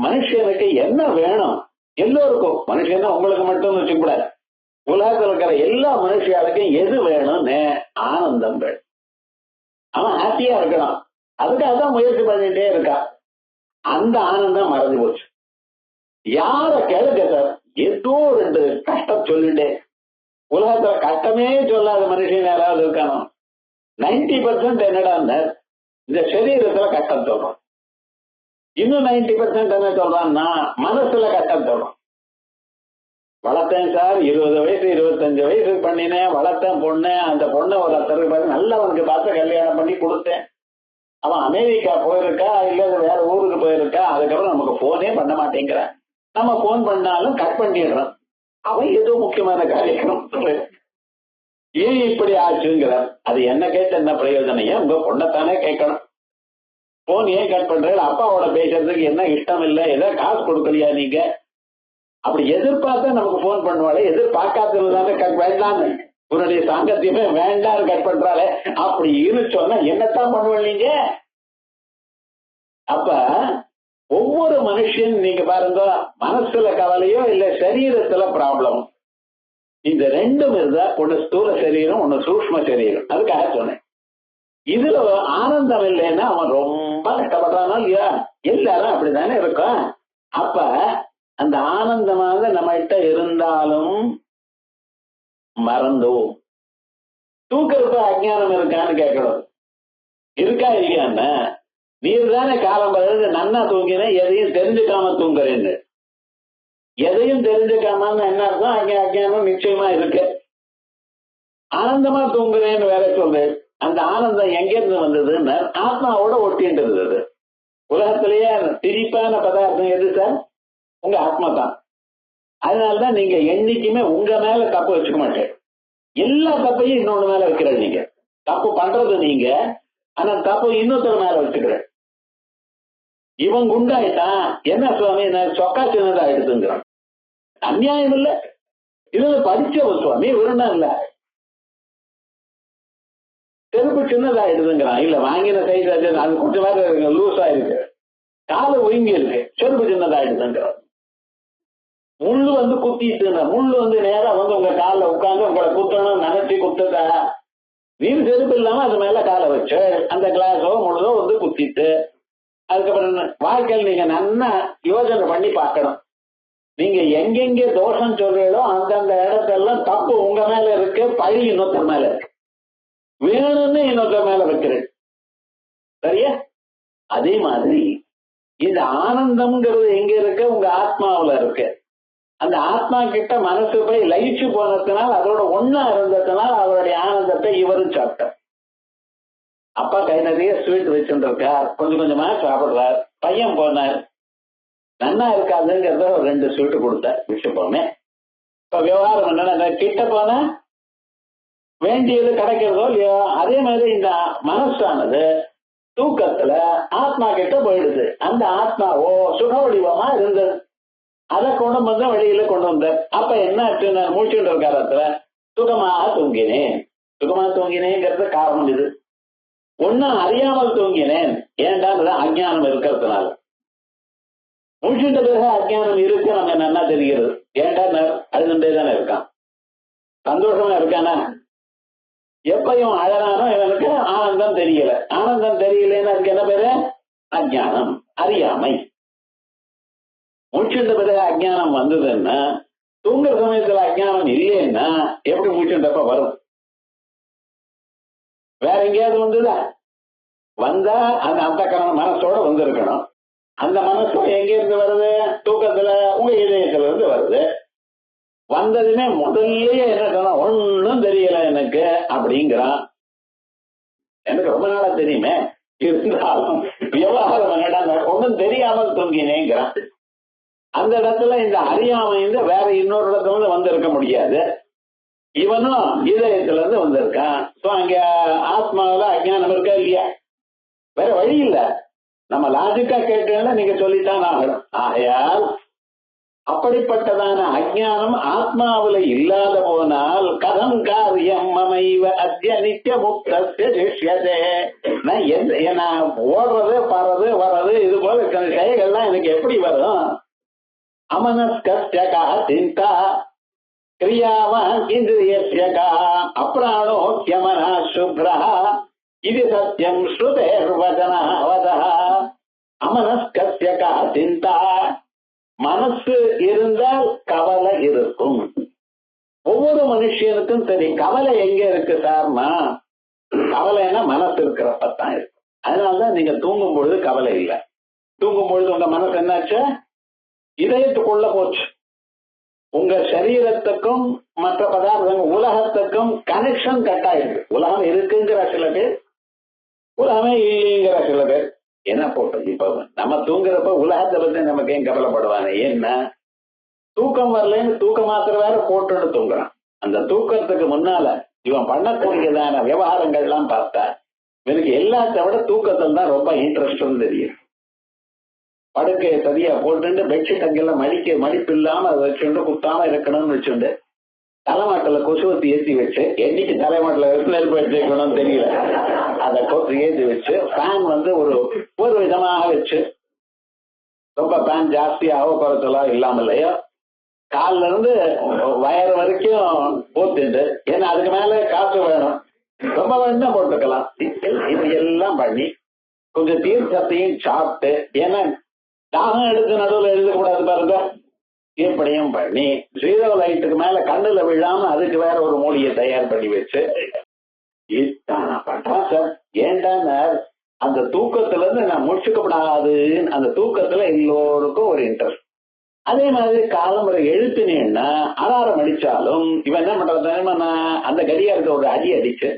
மனுஷனுக்கு என்ன வேணும்? எல்லோருக்கும், மனுஷன் உங்களுக்கு மட்டும் வச்சுக்கூடாது, உலகத்தில் இருக்கிற எல்லா மனுஷியாளுக்கும் எது வேணும்னு? ஆனந்தம் வேணும். அவன் ஹாப்பியா இருக்கணும். அதுக்காக தான் முயற்சி பண்ணிட்டே இருக்கான். அந்த ஆனந்தம் மறந்து போச்சு. யார கேளுங்க சார், ஏதோ 2 கஷ்டம் சொல்லிட்டே. உலகத்துல கஷ்டமே சொல்லாத மனுஷன் யாராவது இருக்கானோ? 90% என்னடா இந்த சரீரத்துல கஷ்டம் சொல்றோம். இன்னும் 90% என்ன சொல்றான்னா மனசுல கஷ்டம் சொல்றோம். வளர்த்தேன் சார், 20 வயசு 25 வயசு பண்ணினேன், வளர்த்தேன் பொண்ணு. அந்த பொண்ணை ஒருத்தருக்கு பார்த்து நல்லவனுக்கு பார்த்து கல்யாணம் பண்ணி கொடுத்தேன். அவன் அமெரிக்கா போயிருக்கா, இல்ல வேற ஊருக்கு போயிருக்கா. அதுக்கப்புறம் நமக்கு போனே பண்ண மாட்டேங்கிறான். நம்ம போன் பண்ணாலும் கட் பண்ணிடுறோம். அவன் ஏதோ முக்கியமான காரியம் ஏன் இப்படி ஆச்சுங்கிற அது என்ன கேட்ட என்ன பிரயோஜனம்? ஏன் உங்க பொண்ணத்தானே கேட்கணும். போன் ஏன் கட் பண்றது? அப்பாவோட பேசுறதுக்கு என்ன இஷ்டம் இல்லை, ஏதோ காசு கொடுக்கலையா நீங்க? அப்படி எதிர்பார்த்தா நமக்கு போன் பண்ணுவாளே, எதிர்பார்க்காததுதானே கட் வேண்டான்னு உன்னுடைய சாங்கத்தியமே வேண்டான்னு கட் பண்றாளே, அப்படி சொன்னா என்னத்தான் பண்ணுவேன் நீங்க? அப்ப ஒவ்வொரு மனுஷன் நீங்க பாருங்க, மனசுல கவலையோ இல்ல சரீரத்துல ப்ராப்ளம், இந்த ரெண்டும் இருந்தா ஒண்ணு ஸ்தூல சரீரம், ஒண்ணு சூக்ஷ்ம சரீரம். அதுக்காக சொன்னேன். இதுல ஆனந்தம் இல்லைன்னா அவன் ரொம்ப கஷ்டப்படுறானோ இல்லையா? எல்லாரும் அப்படித்தானே இருக்கும். அப்ப அந்த ஆனந்தமாக நம்ம கிட்ட இருந்தாலும் மறந்தோம். தூக்கிறப்ப அஜ்ஞானம் இருக்கான்னு கேட்கணும். இருக்கா இல்லையான்னு? நீர் தானே காலம் பிறகு நன்னா தூங்கினேன், எதையும் தெரிஞ்சுக்காம தூங்குறேன்னு. எதையும் தெரிஞ்சுக்காம என்ன அர்த்தம்? அஜ்ஞானம் நிச்சயமா இருக்கு. ஆனந்தமா தூங்குறேன்னு வேற சொல்லு. அந்த ஆனந்தம் எங்கிருந்து வந்ததுன்னு ஆத்மாவோட ஒட்டிட்டு இருந்தது. உலகத்திலேயே திரிப்பான பதார்த்தம் எது சார்? உங்க ஆத்மா தான். அதனாலதான் நீங்க என்னைக்குமே உங்க மேல தப்பு வச்சுக்க மாட்டேன். எல்லா தப்பையும் இன்னொன்னு மேல வைக்கிற. நீங்க தப்பு பண்றது நீங்க, ஆனா தப்பு இன்னொருத்தர் மேல வச்சுக்கிற. இவன் குண்டாயிட்டான், என்ன சுவாமி சொக்கா சின்னதா எடுத்துங்கிறான். அநியாயம் இல்ல? இதுல படிச்சவன் சுவாமி விருண்டா இல்ல, செருப்பு சின்னதாயிடுதுங்கிறான். இல்ல வாங்கின சைஸ் அது கொஞ்சம் வேற லூஸ் ஆயிருக்கு, கால ஒழுங்கி இருக்கு, செருப்பு சின்னதாயிடுதுங்கிறான். முள்ளு குத்திட்டு, முள்ளு நேரா உங்க காலில் உட்காந்து உங்களை குத்தணும் நினைச்சு குத்துதா? நீர் செருப்பு இல்லாம அது மேல காலை வச்சு அந்த கிளாஸோ முள்ளோ குத்திட்டு, அதுக்கப்புறம் வாழ்க்கையில் நீங்க நல்லா யோசனை பண்ணி பார்க்கணும். நீங்க எங்கெங்க தோஷம் சொல்றீங்களோ அந்தந்த இடத்தெல்லாம் தப்பு உங்க மேல இருக்கு, பழி இன்னொருத்தர் மேல இருக்கு, வேணும்னு இன்னொருத்தர் மேல வைக்கிறேன். சரியா? அதே மாதிரி இந்த ஆனந்தம்ங்கிறது எங்க இருக்கு? உங்க ஆத்மாவில இருக்கு. அந்த ஆத்மா கிட்ட மனசு போய் லயிச்சு போனதுனால், அதோட ஒன்னா இருந்ததுனால் அவருடைய ஆனந்தத்தை இவரும் சாப்பிட்டார். அப்பா கை நிறைய ஸ்வீட் வச்சுட்டு இருக்கார், கொஞ்சம் கொஞ்சமா சாப்பிடுறார். பையன் போனார், நன்னா இருக்காதுங்கிறத ஒரு 2 ஸ்வீட்டு கொடுத்தார், விட்டு போனேன். இப்ப விவகாரம் என்னன்னா, கிட்ட போன வேண்டியது கிடைக்கிறதோ இல்லையோ, அதே மாதிரி இந்த மனசானது தூக்கத்துல ஆத்மா கிட்ட போயிடுது. அந்த ஆத்மாவோ சுக வடிவமா இருந்தது, அதை கொண்டு வெளியில கொண்டு வந்தார். அப்ப என்ன ஆச்சு? நான் மூச்சுட்டு இருக்க காலத்துல சுகமா தூங்கினேன். சுகமா தூங்கினேங்கிறது காரணம் இது. ஒன்னும் அறியாமல் தூங்கினேன், ஏன்டா அஜ்ஞானம் இருக்கிறதுனால. மூச்சுட்ட பிறகு அஜ்ஞானம் இருக்கு நம்ம நல்லா தெரிகிறது. ஏன்டா அழுதுண்டே தானே இருக்கான், சந்தோஷமா இருக்கானா? எப்பயும் அழகானோ இவனுக்கு ஆனந்தம் தெரியல. ஆனந்தம் தெரியலன்னு அதுக்கு என்ன பேரு? அஜ்ஞானம், அறியாமை. மூச்சுட்ட பிறகு அஜ்ஞானம் வந்ததுன்னா, தூங்குற சமயத்துல அஜ்ஞானம் இல்லைன்னா எப்படி மூச்சுட்டப்ப வரும்? வேற எங்கேயாவது வந்ததா? வந்தா அந்த அந்தக்கரண மனசோட வந்திருக்கணும். அந்த மனசு எங்க இருந்து வருது? தூக்கத்துல உங்க இதயத்துல இருந்து வருது. வந்ததுமே முதல்லயே என்ன சொன்னா, ஒன்னும் தெரியல எனக்கு அப்படிங்கிறான். எனக்கு ரொம்ப நாளா தெரியுமே, இருந்தாலும் விவகாரம் என்னடா ஒன்னும் தெரியாமல் தூங்கினேங்கிறான். அந்த இடத்துல இந்த அறியாமை வேற இன்னொரு இடத்துல வந்திருக்க முடியாது. இவனும் இதயத்துல இருந்து வந்திருக்கான். அங்க ஆத்மாவில அஜ்ஞானம் இருக்கா இல்லையா? வேற வழி இல்ல. நம்ம லாஜிக்கா கேட்டேன்னா நீங்க சொல்லித்தான் ஆகணும். ஆகையால் அப்படிப்பட்டதான அஜ்ஞானம் ஆத்மாவில இல்லாத போனால் கதம் காரியம் மமைவ அத்ய நித்திய முக்தஸ்ய சிஷ்யதே. நான் ஓடுறது பறது வர்றது இது போல செயல்கள்லாம் எனக்கு எப்படி வரும்? அமனஸ்கஸ்ய கா சிந்தா கிரியாவான் இந்திரியஸ்ய கா அப்ராணோக்யமனா சுப்ரா இது சத்யம் ஸ்ருதேர்வதனா வதா. அமனஸ்கஸ்ய கா சிந்தா, மனசு இருந்தால் கவலை இருக்கும். ஒவ்வொரு மனுஷனுக்கும் சரி, கவலை எங்க இருக்கு சார்னா, கவலைன்னா மனசு இருக்கிறப்பத்தான் இருக்கு. அதனாலதான் நீங்க தூங்கும் பொழுது கவலை இல்லை. தூங்கும் பொழுது உங்க மனசு என்னாச்சு? இதயத்துக்குள்ள போச்சு. உங்க சரீரத்துக்கும் மற்ற பதார்த்தங்கள் உலகத்துக்கும் கனெக்ஷன் கட் ஆயிருக்கு. உலகம் இருக்குங்கிற சில பேர், உலகமே இல்லைங்கிற சில பேர். என்ன போட்டது? இப்ப நம்ம தூங்குறப்ப உலகத்தை பத்தி நமக்கு ஏன் கவலைப்படுவாங்க? ஏன்னா தூக்கம் வரலன்னு தூக்க மாத்திர வேற போட்டுன்னு தூங்குறான். அந்த தூக்கத்துக்கு முன்னால இவன் பண்ணக்கூடியதான விவகாரங்கள்லாம் பார்த்தா இவனுக்கு எல்லாத்த விட தூக்கத்தில் தான் ரொம்ப இன்ட்ரெஸ்ட் தெரியும். படுக்கையை சரியா போட்டு பெட்ஷீட் அங்கெல்லாம் மடிப்பு இல்லாம அதை வச்சுட்டு குத்தாம இருக்கணும்னு வச்சுண்டு தலைமாட்டில கொசுவத்தி ஏற்றி வச்சு என்னைக்கு தலைமாட்டில நெருப்பு எடுத்து வைக்கணும்னு தெரியல, அந்த கொசு ஏற்றி வச்சு ஃபேன் ஒரு விதமாக வச்சு ரொம்ப ஃபேன் ஜாஸ்தியாகவோ குறைச்சலோ இல்லாம இல்லையோ காலில இருந்து வயறு வரைக்கும் போத்துண்டு, ஏன்னா அதுக்கு மேல காசு வேணும், ரொம்ப வேணும்னா போட்டுக்கலாம். இது எல்லாம் பண்ணி கொஞ்சம் தீர்க்கத்தையும் சாப்பிட்டு, ஏன்னா தாகம் எடுத்து நடுவில் எழுதக்கூடாது பாருங்க, இப்படியும் பண்ணி ஜீரோ லைட்டுக்கு மேல கண்ணுல விழாம அதுக்கு வேற ஒரு மூலியை தயார் பண்ணி வச்சு இதுதான் நான் பண்றேன் சார். ஏன்டா அந்த தூக்கத்துல இருந்து நான் முடிச்சுக்கப்படாதுன்னு அந்த தூக்கத்துல எல்லோருக்கும் ஒரு இன்ட்ரெஸ்ட். அதே மாதிரி காலமுறை எழுத்துனேன்னா அலாரம் அடிச்சாலும் இவன் என்ன பண்றது தெரியுமா, அந்த கடியாரத்தை ஒரு அடி அடிச்சு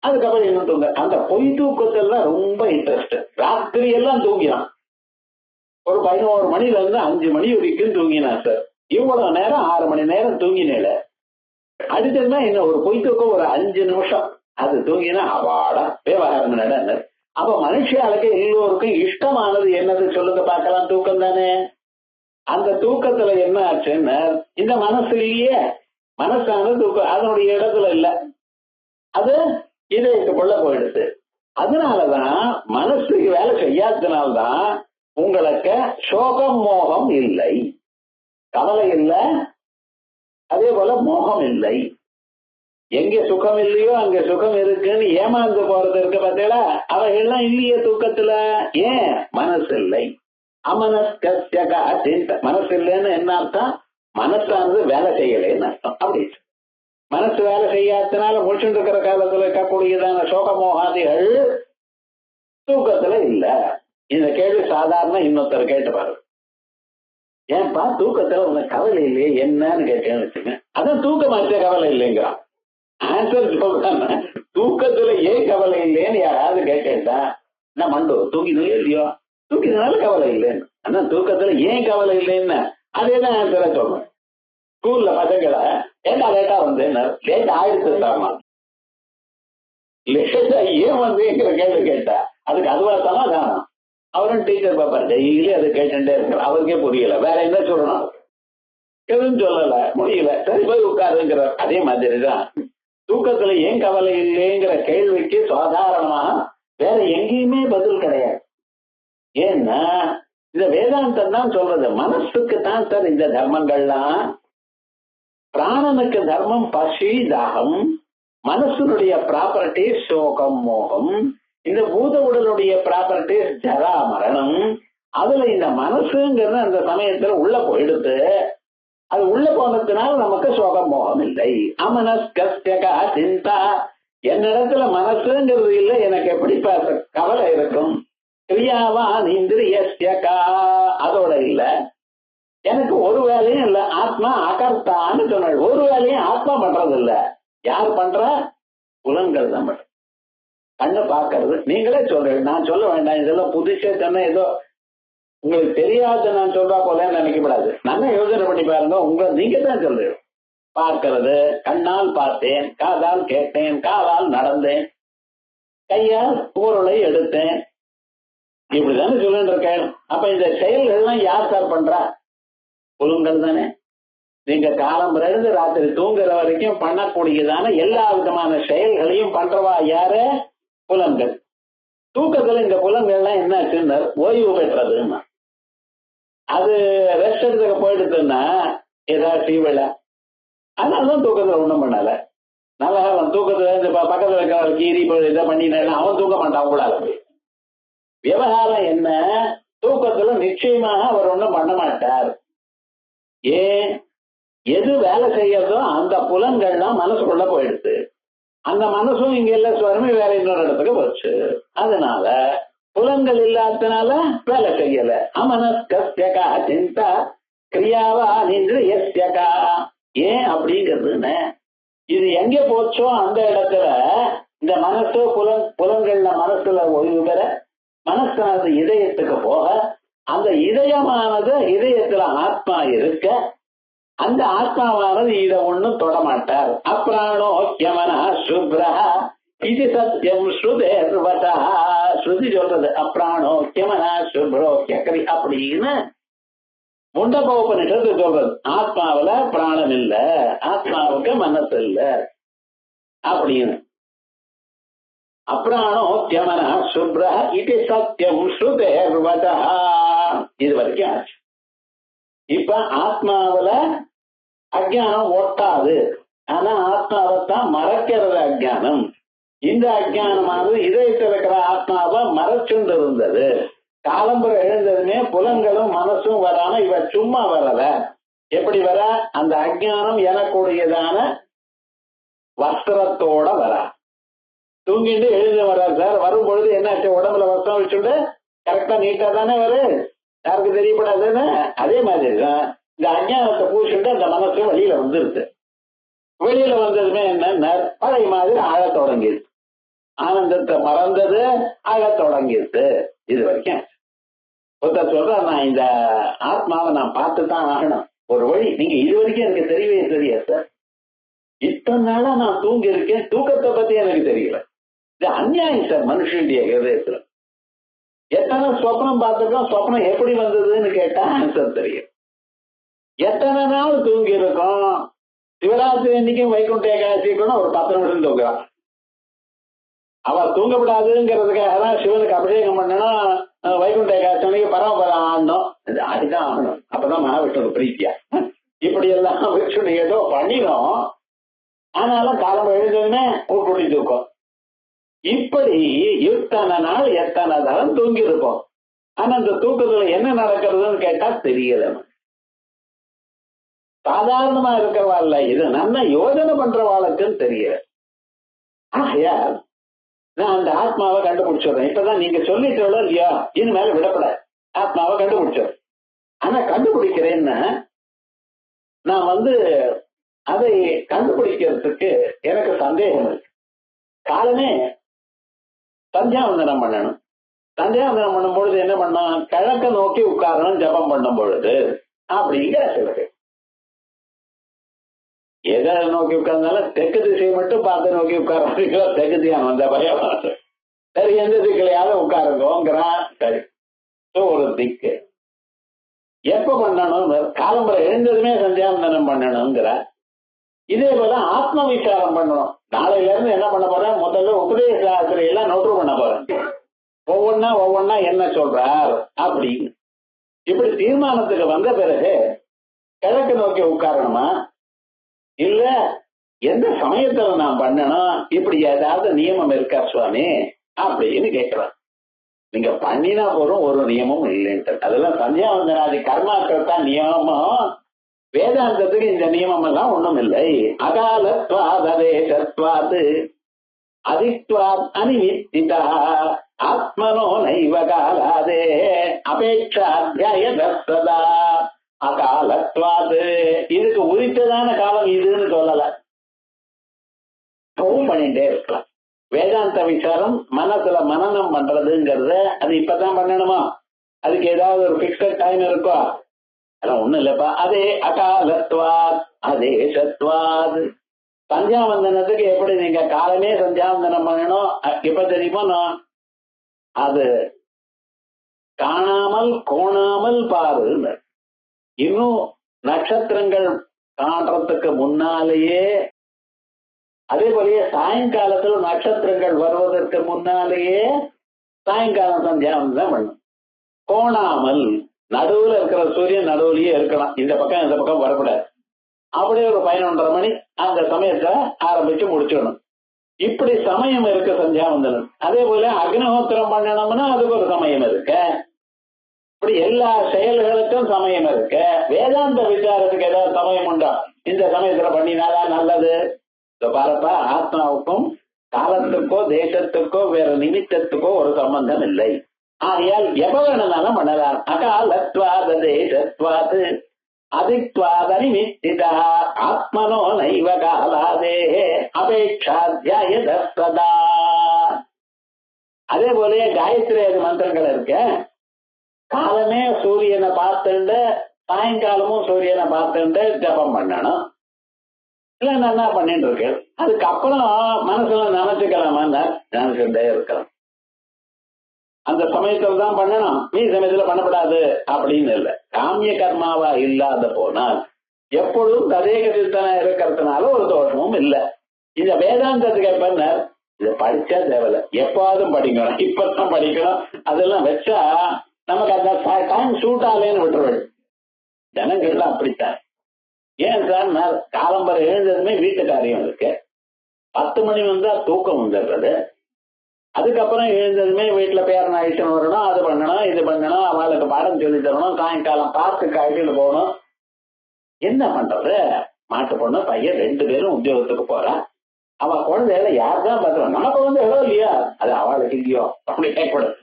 அதுக்கப்புறம் இன்னும் தூங்க. அந்த பொய் தூக்கத்துல ரொம்ப இன்ட்ரெஸ்ட். ராத்திரி எல்லாம் தூங்கினான், ஒரு 11 மணில இருந்து 5 மணி வரைக்கும் தூங்கினான் சார். இவ்வளவு நேரம் 6 மணி நேரம் தூங்கினேல, அடுத்ததுதான் என்ன ஒரு பொய் தூக்கம் ஒரு 5 நிமிஷம் அது தூங்கினா அவாடா விவகாரம் நட. அப்ப மனுஷாளுக்கு எல்லோருக்கும் இஷ்டமானது என்னது சொல்லுங்க பார்க்கலாம், தூக்கம் தானே. அந்த தூக்கத்துல என்ன ஆச்சுன்னு இந்த மனசுலயே மனசான தூக்கம் அதனுடைய இடத்துல இல்ல, அது இதயத்துக்குள்ள போயிடுது. அதனாலதான் மனசுக்கு வேலை செய்யாததுனால்தான் உங்களுக்கு சோகம் மோகம் இல்லை, கவலை இல்லை, அதே போல மோகம் இல்லை. எங்க சுகம் இல்லையோ அங்க சுகம் இருக்குன்னு ஏமாந்து போறது இருக்கு பார்த்தீங்களா, அவைகள்லாம் இல்லையே தூக்கத்துல. ஏன் மனசு இல்லை. மனசு இல்லைன்னு என்ன அர்த்தம், மனசானது வேலை செய்யலைன்னு அர்த்தம். அப்படி மனசு வேலை செய்யாதனால முடிச்சுட்டு இருக்கிற காலத்துல இருக்கக்கூடியதான சோகமோகாதிகள் தூக்கத்துல இல்ல. இந்த கேள்வி சாதாரண இன்னொருத்தர் கேட்டு பாரு, ஏன்பா தூக்கத்துல உனக்கு கவலை இல்லையே என்னன்னு கேட்டேன்னு வச்சுங்க, அதான் தூக்கமாச்சே கவலை இல்லைங்கிறான். ஆன்சர் சொல்றாங்க, தூக்கத்துல ஏன் கவலை இல்லைன்னு யாராவது கேட்டா என்ன மண்டோ தூங்கினே இல்லையோ, தூக்கினால கவலை இல்லைன்னு. ஆனா தூக்கத்துல ஏன் கவலை இல்லைன்னு அதேதான் ஆன்சரை சொல்றேன். ஸ்கூல்ல பசங்களை ஏன்னா லேட்டா வந்து லேட் ஆயிடுச்சு சார்மா, லேட்டா ஏன் வந்துங்கிற கேள்வி கேட்டா அதுக்கு அதுவா சமாதானம். அவரும் டீச்சர் பாப்பாரு டெய்லி அதை கேட்டுட்டே இருக்கிறார், அவருக்கே புரியல, வேற என்ன சொல்லணும், எதுவும் சொல்லல, முடியல, சரி போய் உட்காருங்கிறார். அதே மாதிரிதான் தூக்கத்துல ஏன் கவலை இல்லைங்கிற கேள்விக்கு சாதாரணமாக வேற எங்கேயுமே பதில் கிடையாது. ஏன்னா இந்த வேதாந்தம் தான் சொல்றது, மனசுக்கு தான் சார் இந்த தர்மங்கள்லாம். பிராணனுக்கு தர்மம் பசி தாகம், மனசுனுடைய ப்ராப்பர்ட்டிஸ் சோகம் மோகம், இந்த பூத உடலுடைய ப்ராப்பர்ட்டிஸ் ஜரா மரணம். அதுல இந்த மனசுங்கிறது அந்த சமயத்துல உள்ள போயிடுத்து, அது உள்ள போனதுனால நமக்கு சோகம் மோகம் இல்லை. அமனஸ்கா சிந்தா, என்னிடத்துல மனசுங்கிறது இல்லை, எனக்கு எப்படி கவலை இருக்கும். கிரியாவான் இந்திரியஸ்யகா, அதோட இல்ல, எனக்கு ஒரு வேலையும் இல்ல, ஆத்மா அகர்த்தான்னு சொன்ன ஒரு வேலையும் ஆத்மா பண்றது இல்ல. யார் பண்ற? புலன்கள் தான் பண்ற. கண்ணு பாக்குறது நீங்களே சொல்றீங்க, நான் சொல்ல வேண்டாம், இதெல்லாம் புதுசே சொன்ன ஏதோ உங்களுக்கு தெரியாது நான் சொல்றா போல நினைக்கப்படாது. நல்லா யோசனை பண்ணி பாருங்க, நீங்க தான் சொல்றீங்க. பார்க்கிறது, கண்ணால் பார்த்தேன், காதால் கேட்டேன், காலால் நடந்தேன், கையால் பொருளை எடுத்தேன், இப்படிதானே சொல்லிட்டு இருக்கேன். அப்ப இந்த செயல்கள்லாம் யார் சார் பண்றா? புலன்கள் தானே. நீங்க காலம் இருந்து ராத்திரி தூங்குற வரைக்கும் பண்ணக்கூடியதான எல்லா விதமான செயல்களையும் பண்றவா யாரு? புலன்கள். தூக்கத்துல இந்த புலன்கள்லாம் என்னாச்சுன்னு ஓய்வு பெற்றதுன்னா, அது ரெஸ்ட் எடுத்துக்க போயிடுதுன்னா ஏதாவது தீவிர, அதனாலதான் தூக்கத்துல ஒண்ணும் பண்ணல. நல்ல காலம் தூக்கத்துல இந்த பக்கத்துல இருக்கிற கீரி இதை பண்ணினா அவன் தூக்க மாட்டான். அவங்களால விவகாரம் என்ன, தூக்கத்துல நிச்சயமாக அவர் ஒண்ணும் பண்ண மாட்டார். ஏன்? எது வேலை செய்யறதோ அந்த புலன்கள்லாம் மனசுக்குள்ள போயிடுது. அந்த மனசும் இங்க இல்ல, ஸ்வரமே வேற இன்னொரு இடத்துக்கு போச்சு. அதனால புலன்கள் இல்லாதனால வேலை செய்யல. அமனஸ்கா சிந்தா கிரியாவா நின்று எஸ்யகா. ஏன் அப்படிங்கிறது, இது எங்க போச்சோ அந்த இடத்துல இந்த மனசு புலன்கள்ல மனசுல ஓய்வு பெற, மனசானது இதயத்துக்கு போக, அந்த இதயமானது இதயத்துல ஆத்மா இருக்க, அந்த ஆத்மாவானது இத ஒண்ணும் தொடமாட்டார். அப்ராணோ யமனா சுப்ரா இது சத்தியம் ஸ்ருதேர்வதா. ஸ்ருதி சொல்றது அப்ராணோ யமனா சுப்ரோ யக்கரி அப்படின்னு முண்டகோபனிஷத்து சொல்றது. ஆத்மாவில பிராணம் இல்ல, ஆத்மாவுக்கு மனசு இல்ல அப்படின்னு. அப்ராணோ யமனா சுப்ரா இது சத்தியம் ஸ்ருதேர்வதா. இது வரைக்கும் ஆச்சு. இப்ப ஆத்மாவில அஜ்ஞானம் ஒட்டாது. ஆனா ஆத்மாவைத்தான் மறைக்கிறது அஜ்ஞானம். இந்த அஜ்ஞானமானது இதயத்தில் இருக்கிற ஆத்மாவை மறைச்சுண்டு இருந்தது. காலம்புற எழுந்ததுமே புலன்களும் மனசும் வராம இவ சும்மா வரல. எப்படி வர? அந்த அஜ்ஞானம் எனக்குடையதான வஸ்திரத்தோட வர. தூங்கிட்டு எழுந்து வர்றாரு சார். வரும் பொழுது என்னாச்சு? உடம்புல வஸ்திரம் வச்சுட்டு கரெக்டா நீட்டா தானே வரும், யாருக்கு தெரியப்படாதுன்னு. அதே மாதிரிதான் இந்த அஜ்ஞானத்தை பூசிட்டு அந்த மனசு வெளியில வந்துருது. வெளியில வந்ததுமே என்ன? பழைய மாதிரி ஆழ தொடங்கிடுது. ஆனந்தத்தை மறந்தது, ஆழ தொடங்கிடுது. இது வரைக்கும் ஒருத்தர் சொல்ற, நான் இந்த ஆத்மாவை நான் பார்த்துதான் ஆகணும். ஒரு வழி நீங்க இது வரைக்கும் எனக்கு தெரியவே தெரியாது சார். இத்தனை நாளா நான் தூங்கி இருக்கேன், தூக்கத்தை பத்தி எனக்கு தெரியல. இது அநியாயம் சார் மனுஷனுடைய ஹிருதயத்துல. எத்தனை சொப்னம் பார்த்துருக்கோம், சொப்னம் எப்படி வந்ததுன்னு கேட்டா ஆன்சர் தெரியும். எத்தனை நாள் தூங்கி இருக்கோம். சிவராத்திரி அன்னைக்கும் வைகுண்ட ஏகாதசி கூட ஒரு 10 நிமிஷம் தூங்குறான். அவ தூங்கப்படாதுங்கிறதுக்காக தான் சிவனுக்கு அபிஷேகம் பண்ணணும். வைகுண்ட ஏகாதசி அன்னைக்கு பரமபதம் ஆடணும். அதுதான் ஆகணும். அப்பதான் மகாவிஷ்ணுக்கு பிரீத்தியா. இப்படி எல்லாம் விஷ்ணு ஏதோ பண்ணிடும். ஆனாலும் காலம் எழுந்ததுமே கூட்டி தூக்கம். இப்படி எத்தனை நாள் எத்தனை தரம் தூங்கி இருப்போம். ஆனா அந்த தூக்கத்துல என்ன நடக்கிறதுன்னு கேட்டா தெரியல. சாதாரணமா இருக்கிறவாள் இது நல்ல யோஜனை பண்றவாளுக்குன்னு தெரியல. ஆகையா நான் அந்த ஆத்மாவை கண்டுபிடிச்சிடுறேன். இப்பதான் நீங்க சொல்லிட்டு இல்லையா, இனிமேல விடப்பட ஆத்மாவை கண்டுபிடிச்சிடுறேன். ஆனா கண்டுபிடிக்கிறேன்னா நான் அதை கண்டுபிடிக்கிறதுக்கு எனக்கு சந்தேகம் இருக்கு. காலமே சந்தியாவந்தனம் பண்ணணும். சந்தியாவந்தனம் பண்ணும் பொழுது என்ன பண்ணா, கிழக்க நோக்கி உட்காரணும் ஜபம் பண்ணும் பொழுது அப்படிங்கிற சிலது. எதை நோக்கி உட்கார்ந்தாலும் தெற்கு திசையை மட்டும் பார்த்து நோக்கி உட்கார்றீங்களோ, தெற்கு தியானம் வந்த பயம். சரி, எந்த திக்கலையாவது உட்காருங்கோங்கிறான். சரி, ஒரு திக்கு எப்ப பண்ணணும்? காலம்புரை எழுந்ததுமே சந்தியாவந்தனம் பண்ணணுங்கிற. இதே போல ஆத்ம விசாரம் பண்ணணும். நாளையில இருந்து என்ன பண்ண போறேன்? முதல்ல உபதேச ஆசிரியெல்லாம் நோட்டு பண்ண போறேன். ஒவ்வொன்னா என்ன சொல்றார் அப்படின்னு. இப்படி தீர்மானத்துக்கு வந்த பிறகு கிழக்கு நோக்கி உட்காரணுமா, இல்ல எந்த சமயத்துல நான் பண்ணணும், இப்படி ஏதாவது நியமம் இருக்கா சுவாமி அப்படின்னு கேட்கிறான். நீங்க பண்ணினா போறோம், ஒரு நியமமும் இல்லைன்ட்டு. அதெல்லாம் சந்தியாவந்தனாதி கர்மாக்கள் தான் நியமம். வேதாந்தத்துக்கு இந்த நியமம் எல்லாம் ஒண்ணும் இல்லை. அகாலத்வாதேசத்வாது அதித்வாத் அனிமித்திதா ஆத்மனோ நைவ காலாதே அபேட்சாத்யயதா. அகாலத்வாது இதுக்கு உரித்ததான காலம் இதுன்னு சொல்லல. பண்ணிட்டே இருக்கலாம். வேதாந்த விசாரம் மனசுல மனனம் பண்றதுங்கிறத அது இப்பதான் பண்ணணுமா? அதுக்கு ஏதாவது ஒரு பிக்சட் டைம் இருக்கோ? அதெல்லாம் ஒண்ணும் இல்லப்பா. அதே அகாலத்வாத் அதே சத்வாது. சந்தியாவந்தனத்துக்கு எப்படி நீங்க காலமே சந்தியாவந்தனம் பண்ணணும், எப்ப தெரியுமா? அது காணாமல் கோணாமல் பாரு. இன்னும் நட்சத்திரங்கள் காண்றதுக்கு முன்னாலேயே, அதே போலயே சாயங்காலத்துல நட்சத்திரங்கள் வருவதற்கு முன்னாலேயே சாயங்காலம் சந்தியாவந்தனம் பண்ணும். கோணாமல் நடுவுல இருக்கிற சூரியன் நடுவுலயே இருக்கலாம், இந்த பக்கம் இந்த பக்கம் வரக்கூடாது. அப்படியே ஒரு 11:30 மணி அந்த சமயத்தை ஆரம்பிச்சு முடிச்சிடணும். இப்படி சமயம் இருக்கு சந்தியாவந்தனம். அதே போல அக்னிஹோத்திரம் பண்ணணும்னா அதுக்கு ஒரு சமயம் இருக்கு. இப்படி எல்லா செயல்களுக்கும் சமயம் இருக்கு. வேதாந்த விசாரத்துக்கு ஏதாவது சமயம் உண்டா? இந்த சமயத்துல பண்ணினாதான் நல்லது. பாரப்பா, ஆத்மாவுக்கும் காலத்துக்கோ தேசத்துக்கோ வேற நிமித்தத்துக்கோ ஒரு சம்பந்தம் இல்லை. ஆகையால் எப்ப வேணும்னாலும் பண்ணலாம். அகாலத்வாத தேசத்வாது அதித்வாத நிமித்திதா ஆத்மனோ நைவ காலாதே அபேட்சாத்யயதா. அதே போல காயத்ரி மந்திரங்கள் இருக்க. காலமே சூரியனை பார்த்துண்டு சாயங்காலமும் சூரியனை பார்த்துட்டு ஜபம் பண்ணணும். இல்ல நல்லா பண்ணிட்டு இருக்கேன். அதுக்கப்புறம் மனசுல நினைச்சுக்கலாமா? நினைச்சுட்டே இருக்கலாம். அந்த சமயத்துல தான் பண்ணணும், மீ சமயத்துல பண்ணப்படாது அப்படின்னு இல்லை. காமிய கர்மாவா இல்லாத போனால் எப்பொழுதும் ததேகதித்தன இருக்கிறதுனால ஒரு தோஷமும் இல்லை. இந்த வேதாந்தத்துக்கு எப்ப இதை படிச்சா தேவையில்ல, எப்பாவதும் படிக்கணும், இப்பதான் படிக்கணும். அதெல்லாம் வச்சா நமக்கு அந்த டைம் சூட் ஆகலன்னு விட்டுருவேன். ஜனங்கள்லாம் அப்படித்தான். ஏன் சார், நான் காலம்பரை எழுந்ததுமே வீட்டு காரியம் இருக்கு, 10 மணி வந்தா தூக்கம் வந்துடுறது, அதுக்கப்புறம் எழுந்ததுமே வீட்டுல பேரன் அழிச்சுன்னு வரணும், அது பண்ணணும் இது பண்ணணும், அவளுக்கு பாடம் சொல்லி தரணும், சாயங்காலம் பார்க்கு அழிச்சுட்டு போகணும். என்ன பண்றது? மாட்டு பொண்ணு பையன் 2 பேரும் உத்தியோகத்துக்கு போறான். அவ குழந்தையில யாருதான் பார்த்துருவான், நம்ம குழந்தைகளோ இல்லையா, அது அவளுக்கு இல்லையோ அப்படி கேட்கக்கூடாது.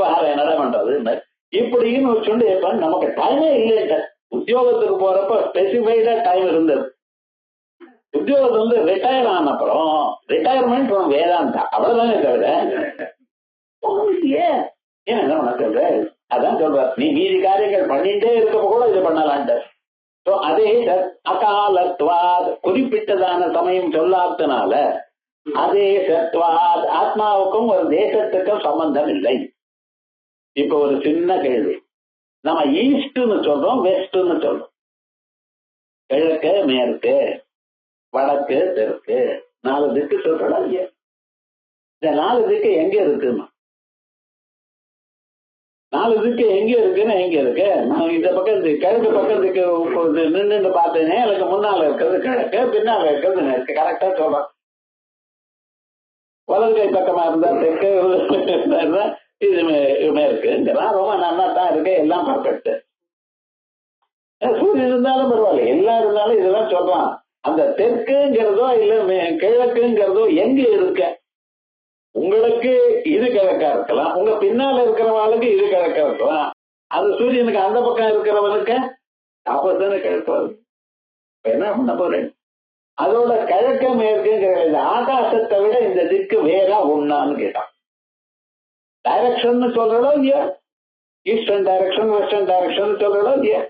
வேற என்னடா பண்றது இப்படின்னு சொல்லி நமக்கு டைமே இல்லைன்ற. உத்தியோகத்துக்கு போறப்ப ஸ்பெசிஃபைடா டைம் இருந்தது. உத்தியோகத்துல வந்து ரிட்டையர் ஆன அப்புறம் ரிட்டையர்மெண்ட் வேதாந்தா அவ்வளவுதானே தவிர ஏன் என்ன பண்ண சொல்ற? அதான் சொல்ற, நீ மீதி காரியங்கள் பண்ணிட்டே இருக்கப்ப கூட இது பண்ணலான்ட்டு. அதே அகாலத்வாத் குறிப்பிட்டதான சமயம் சொல்லாதனால அதே சத்வாத் ஆத்மாவுக்கும் ஒரு தேசத்துக்கும் சம்பந்தம் இல்லை. இப்ப ஒரு சின்ன கேள்வி, நம்ம ஈஸ்ட்னு சொல்றோம், வெஸ்ட்னு சொல்றோம், கிழக்கு மேற்கு வடக்கு தெற்கு 4 திக்கு சொல்றோம் இல்லையா? இந்த 4 திக்கு எங்க இருக்குன்னு, 4 திக்கு எங்க இருக்குன்னு எங்க இருக்கு? நான் இந்த பக்கம் கிழக்கு பக்கத்துக்கு நின்று பார்த்தேனே, எனக்கு முன்னால இருக்கிறது கிழக்கு, பின்னால இருக்கிறது மேற்கு. கரெக்டா சொல்றேன். வலது கை பக்கமா இருந்தா தெற்கு, இது மேற்குங்கிறான். ரொம்ப நல்லா தான் இருக்கு, எல்லாம் பர்ஃபெக்ட். சூரியன் இருந்தாலும் பரவாயில்ல, எல்லாம் இருந்தாலும் இதெல்லாம் சொல்றான். அந்த தெற்குங்கிறதோ இல்ல கிழக்குங்கிறதோ எங்க இருக்க? உங்களுக்கு இது கிழக்கா இருக்கலாம், உங்க பின்னால இருக்கிறவங்களுக்கு இது கிழக்கா இருக்கலாம். அது சூரியனுக்கு அந்த பக்கம் இருக்கிறவனுக்கு அப்பதானே கிழக்கு வருது. என்ன பண்ண போறேன்? அதோட கிழக்க மேற்குங்கிற இந்த ஆகாசத்தை விட இந்த திக்கு வேற ஒண்ணான்னு கேட்டான். டைரக்ஷன் சொல்றதோ இல்லையா? ஈஸ்டர்ன் டைரக்ஷன் வெஸ்டர்ன் டைரக்ஷன் சொல்றதோ இல்லையா?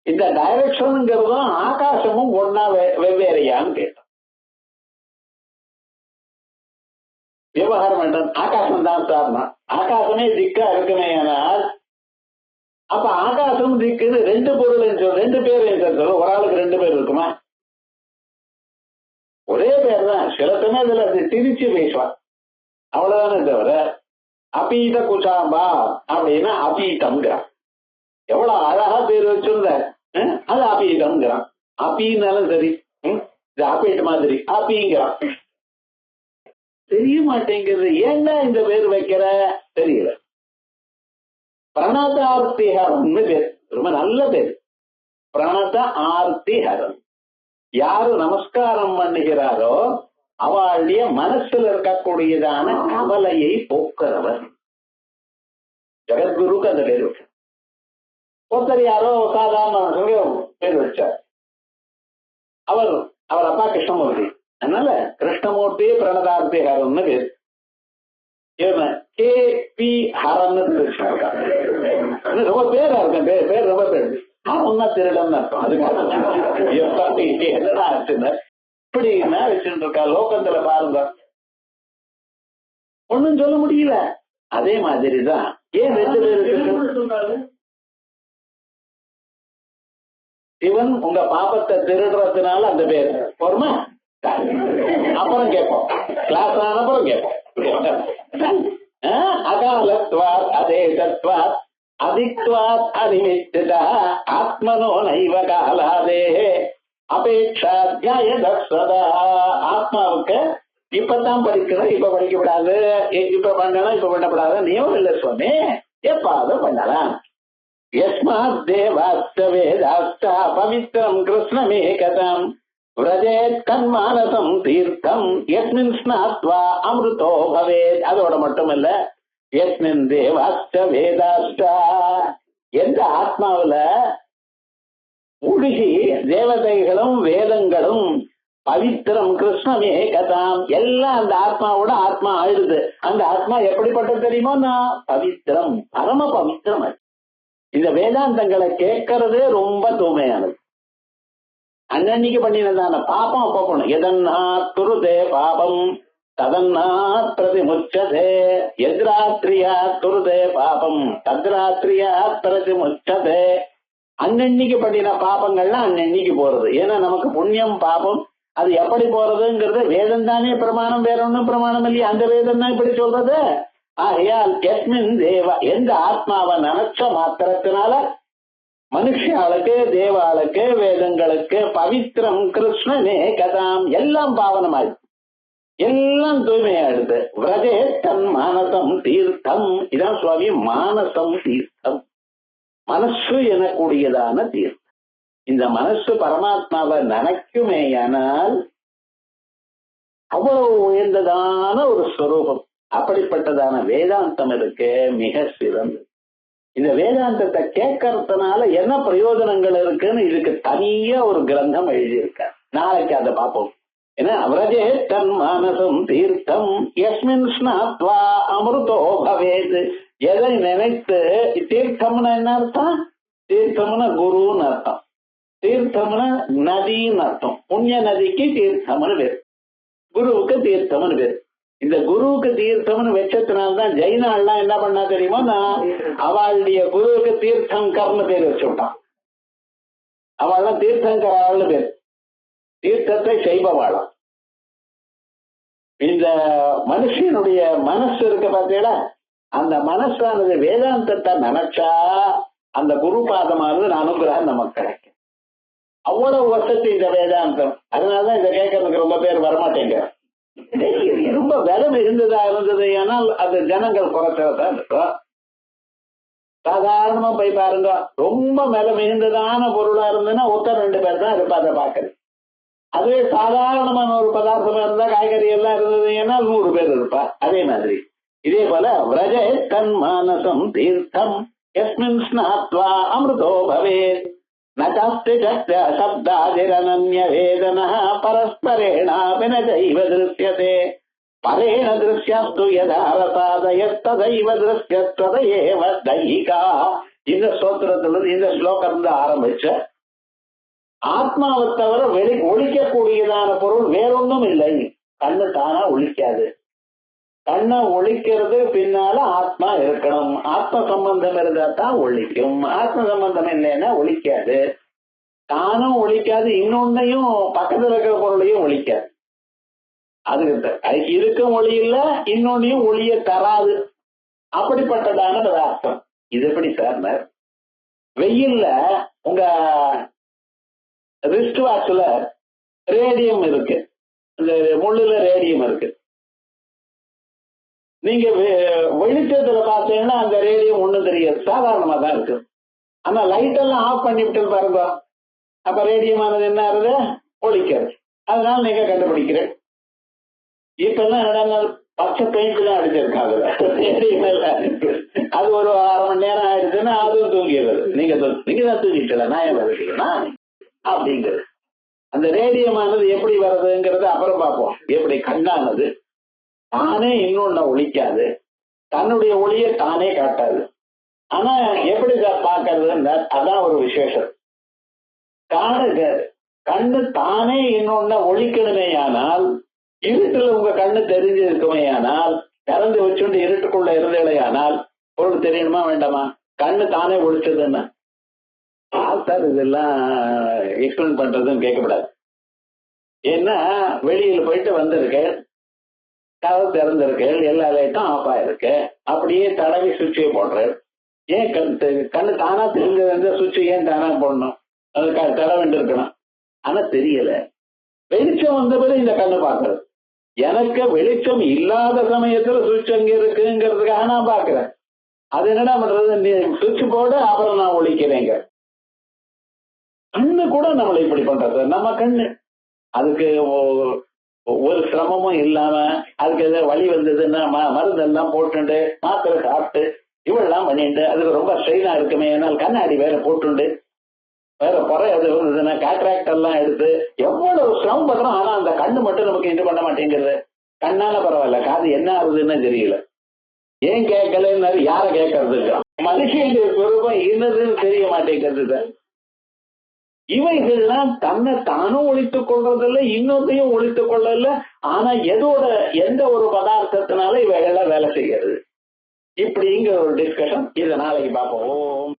இந்த டைரக்ஷனுங்கிறதும் ஆகாசமும் ஒன்னா வெவ்வேறையான்னு கேட்டான். விவகாரம் வேண்டாம், ஆகாசம் தான் சார்னா ஆகாசமே திக்கா இருக்குமே. ஆனால் அப்ப ஆகாசம் திக்குன்னு 2 பொருள் சொல்ற, 2 பேர் சொல்ற. ஒரு ஆளுக்கு 2 பேர் இருக்குமா? ஒரே பேர் தான். சில சமயத்துல திரிச்சு பேசுவான், அவ்வளவுதானே தவிர அபீத குசாம்பா அப்படின்னா அபீதம்ங்கிறான். எவ்வளவு அழகா பேர் வச்சிருந்த, அது அபீதம்ங்கிறான். அபின்னாலும் சரி, இது அப்பீட்டு மாதிரி அபிங்கிறான். தெரிய மாட்டேங்கிறது, ஏன்னா இந்த பேர் வைக்கிற தெரியல. பிரணத ஆர்த்திஹரம்னு பேர், ரொம்ப நல்ல பேர். பிரணத ஆர்த்திஹரம். யாரு நமஸ்காரம் பண்ணுகிறாரோ அவளுடைய மனசுல இருக்கக்கூடியதான கவலையை போக்குறவர். ஜெகத்குருக்கு அந்த பேர் வச்ச. ஒருத்தர் யாரோ சாதாரண பேர் வச்சார். அவர் அப்பா கிருஷ்ணமூர்த்தி, அதனால கிருஷ்ணமூர்த்தி பிரணதார்த்தி ஹரம்னு பேர். கே பி ஹரம்னு ரொம்ப பேரா இருக்கேன், பேர் ரொம்ப பேர். ஒன்னா திருடன்னு அர்த்தம். அதுக்காக என்னடா ஆச்சுன்னு இப்படி என்ன வச்சுட்டு இருக்கா லோகத்துல பாருங்க, ஒண்ணும் சொல்ல முடியல. அதே மாதிரிதான் ஏன் 2 பேருக்கு சிவன் உங்க பாபத்தை திருடுறதுனால அந்த பேர் போருமா? அப்புறம் கேட்போம், கிளாஸ் ஆனப்புறம் கேட்போம். அகாலத்வாத் அதேசத்வாத் அதித்வாத் அதிமித்தா ஆத்மனோ நைவ காலாதே அபேட்சாத்யாய தக்ஷதா. ஆத்மாவுக்கு இப்பதான் படிக்கணும், இப்ப படிக்க கூடாது, இப்ப பண்ணணும், இப்ப பண்ணக்கூடாது நியமம் இல்லை சுவாமி. எப்பாவது பண்ணலாம். யஸ்மாத் தேவாஸ்த வேதாஸ்தா பவித்ரம் கிருஷ்ணமேகதம் விரஜேத் கன்மானசம் தீர்த்தம் யஸ்மின் ஸ்நாத்வா அமிர்தோ பவேத். அதோட மட்டுமல்ல, யஸ்மின் தேவாஸ்த வேதாஸ்தா, எந்த ஆத்மாவில மூழ்கி தேவதைகளும் வேதங்களும் பவித்திரம் கிருஷ்ணமே கதாம் எல்லாம் அந்த ஆத்மாவோட ஆத்மா ஆயிடுது. அந்த ஆத்மா எப்படிப்பட்டது தெரியுமோ? நான் பவித்திரம், பரம பவித்திரம். இந்த வேதாந்தங்களை கேட்கறதே ரொம்ப தூய்மையானது. அன்னன்னைக்கு பண்ணினதான பாப்பம் அப்ப போகணும். எதன்னா துருதே பாபம் ததன்னா பிரதிமுச்சதே. எத்ராத்திரியா துருதே பாபம் தத்ராத்திரியா பிரதிமுச்சதே. அன்னன்னைக்கு பண்ணின பாபங்கள்லாம் அன்னன்னைக்கு போறது. ஏன்னா நமக்கு புண்ணியம் பாபம் அது எப்படி போறதுங்கிறது வேதம் தானே பிரமாணம், வேற ஒன்றும் பிரமாணம் இல்லையா? அந்த வேதம் தான் இப்படி சொல்றது. ஆகையால் எஸ்மின் தேவ, எந்த ஆத்மாவை நினைச்ச மாத்திரத்தினால மனுஷாளுக்கு தேவாளுக்கு வேதங்களுக்கு பவித்திரம் கிருஷ்ணனே கதாம் எல்லாம் பாவனமாயிடுது, எல்லாம் தூய்மையாயிடுது. விரஜே தன் மானசம் தீர்த்தம். இதான் சுவாமி மானசம் தீர்த்தம், மனசு எனக்கூடியதான தீர்த்தம். இந்த மனசு பரமாத்மாவை நினைக்குமேயானால் அவ்வளவு உயர்ந்ததான ஒரு ஸ்வரூபம். அப்படிப்பட்டதான வேதாந்தம் இருக்கு, மிக சிறந்து. இந்த வேதாந்தத்தை கேட்கறதுனால என்ன பிரயோஜனங்கள் இருக்குன்னு இதுக்கு தனியா ஒரு கிரந்தம் எழுதியிருக்கார். நாளைக்கு அதை பார்ப்போம். ஏன்னா விரஜே தன் மானசம் தீர்த்தம் யஸ்மின் ஸ்நாத்வா அமிர்தோ பவேத். எதை நினைத்து, தீர்த்தம்னு என்ன அர்த்தம்? தீர்த்தம்னா குருன்னு அர்த்தம், தீர்த்தம்னா நதின்னு அர்த்தம். புண்ணிய நதிக்கு தீர்த்தம்னு பேர், குருவுக்கு தீர்த்தம்னு பேர். இந்த குருவுக்கு தீர்த்தம்னு வச்சதுனால்தான் ஜெயினாள்லாம் என்ன பண்ணா தெரியுமா, நான் அவளுடைய குருவுக்கு தீர்த்தங்கர்னு பேர் வச்சு விட்டான். அவள்லாம் தீர்த்தங்கராள்னு பேர், தீர்த்தத்தை செய்பவாளாம். இந்த மனுஷனுடைய மனசு இருக்க பார்த்தீங்களா, அந்த மனசானது வேதாந்தத்தை நினைச்சா அந்த குரு பாதமானது அனுகிரகம் நமக்கு கிடைக்கும். அவ்வளவு வசதி இந்த வேதாந்தம். அதனாலதான் இதை கேட்கறதுக்கு ரொம்ப பேர் வரமாட்டேங்க. ரொம்ப விலை இருந்தது, ஆனால் அது ஜனங்கள் குறைச்சதான் இருக்கும். சாதாரணமா போய் பாருங்க, ரொம்ப விலை மிகுந்ததான பொருளா இருந்ததுன்னா ஒருத்தர் 2 பேர் தான் இருப்பா அதை பாக்குறது. அதுவே சாதாரணமான ஒரு பதார்த்தமா இருந்தா, காய்கறி எல்லாம் இருந்தது ஏன்னா 100 பேர் இருப்பா. அதே மாதிரி இதே போல விரஜே தன் மானசம் தீர்த்தம் யஸ்மின் ஸ்நாத்வா அமிர்தோ பவேத். நச்சாஸ்தி சப்தாதிரனன்ய வேதனः பரஸ்பரேணாபி ந சைவ திருஷ்யதே. பரேண திருஷ்யஸ்து யதா ரசாதயஸ்ததைவ திருஷ்யஸ்ததையேவ தையிகா. இந்த ஸ்தோத்திரத்திலிருந்து, இந்த ஸ்லோகத்திலிருந்து ஆரம்பிச்ச ஆத்மாவை தவிர ஒழிக்கக்கூடியதான பொருள் வேறொன்றும் இல்லை. கண்ணு தானா ஒழிக்காது. கண்ணை ஒழிக்கிறது பின்னால ஆத்மா இருக்கணும். ஆத்ம சம்பந்தம் இருந்தா தான் ஒழிக்கும். ஆத்ம சம்பந்தம் இல்லைன்னா ஒழிக்காது. தானும் ஒழிக்காது, இன்னொன்னையும் பக்கத்துல இருக்கிற பொருளையும் ஒழிக்காது. அதுக்கு இருக்கும் ஒளி இல்ல, இன்னொன்னையும் ஒளிய தராது. அப்படிப்பட்டதான பதார்த்தம். இது எப்படி சார்? வெயில்ல உங்க ரிஸ்ட் வாட்ச்ல ரேடியம் இருக்கு, இந்த முள்ளுல ரேடியம் இருக்கு. நீங்க வெளிச்சத்துல பார்த்தீங்கன்னா அந்த ரேடியம் ஒண்ணும் தெரியாது, சாதாரணமா தான் இருக்கு. ஆனா லைட் எல்லாம் ஆஃப் பண்ணிவிட்டு பாருங்க, அப்ப ரேடியமானது என்ன ஆகுது? ஒழிக்கிறது. அதனால நீங்க கண்டுபிடிக்கிறேன். இப்ப எல்லாம் பச்சை பெயிண்ட் எல்லாம் அடிச்சிருக்காங்க, அது ஒரு 1/2 மணி நேரம் ஆயிடுச்சுன்னா அதுவும் தூங்கிடுறது. நீங்க தான் தூங்கிட்டல, நான் ஏன் வருகிறேன்னா அப்படிங்கிறது. அந்த ரேடியமானது எப்படி வருதுங்கிறது அப்புறம் பார்ப்போம். எப்படி கண்ணானது தானே இன்னொன்ன ஒழிக்காது, தன்னுடைய ஒளியை தானே காட்டாது. ஆனா எப்படி பார்க்கறதுன்னு அதான் ஒரு விசேஷம். கண்ணு தானே இன்னொன்ன ஒழிக்கணுமே ஆனால், இருட்டுல உங்க கண்ணு தெரிஞ்சு இருக்குமே ஆனால், திறந்து வச்சுட்டு இருட்டுக்குள்ள இருந்தேலையானால் பொருள் தெரியணுமா வேண்டாமா? கண்ணு தானே ஒழிச்சதுன்னு சார் இதெல்லாம் எக்ஸ்பிளைன் பண்றதுன்னு கேட்கக்கூடாது. ஏன்னா வெளியில போயிட்டு வந்திருக்கேன், கதவு திறந்திருக்கேன், எல்லா லைட்டும் ஆஃப் ஆயிருக்கு, அப்படியே தடவி சுவிட்சை போடுறேன். ஏன் கண்ணு தானா தெரிஞ்சது சுவிட்சை ஏன் தானா போடணும்? அது தடவிட்டு இருக்கணும். ஆனா தெரியல. வெளிச்சம் வந்த பிறகு இந்த கண்ணு பாக்குறது. எனக்கு வெளிச்சம் இல்லாத சமயத்துல சுவிட்ச் அங்க இருக்குங்கிறதுக்காக நான் பாக்குறேன். அது என்னடா பண்றது? நீ சுவிட்ச் போடு, அப்புறம் நான் ஒழிக்கிறேங்க. கண்ணு கூட நம்மளை இப்படி பண்றது. நம்ம கண்ணு அதுக்கு ஒரு சிரமமும் இல்லாம, அதுக்கு ஏதாவது வலி வந்ததுன்னா மருந்தெல்லாம் போட்டுண்டு மாத்திரை சாப்பிட்டு இவெல்லாம் பண்ணிட்டு, அதுக்கு ரொம்ப ஸ்ட்ரெயினா இருக்குமே, என்னால் கண்ணாடி வேற போட்டுண்டு வேற குறை அது இருந்ததுன்னா கேட்ராக்ட் எல்லாம் எடுத்து எவ்வளவு சிரமம் பண்றோம். ஆனா அந்த கண்ணு மட்டும் நமக்கு இது பண்ண மாட்டேங்கிறது. கண்ணால பரவாயில்ல, காது என்ன ஆகுதுன்னு தெரியல. ஏன் கேட்கலன்னு யார கேட்கறது? மனுஷனுடைய சொரூபம் இன்னதுன்னு தெரிய மாட்டேங்கிறது. இவைகள்லாம் தன்னை தானும் ஒழித்துக் கொள்றதில்ல, இன்னொருத்தையும் ஒழித்துக் கொள்ளல. ஆனா எந்த ஒரு பதார்த்தத்தினால இவைகள்லாம் வேலை செய்யறது இப்படிங்கிற ஒரு டிஸ்கஷன் இதை நாளைக்கு பார்ப்போம்.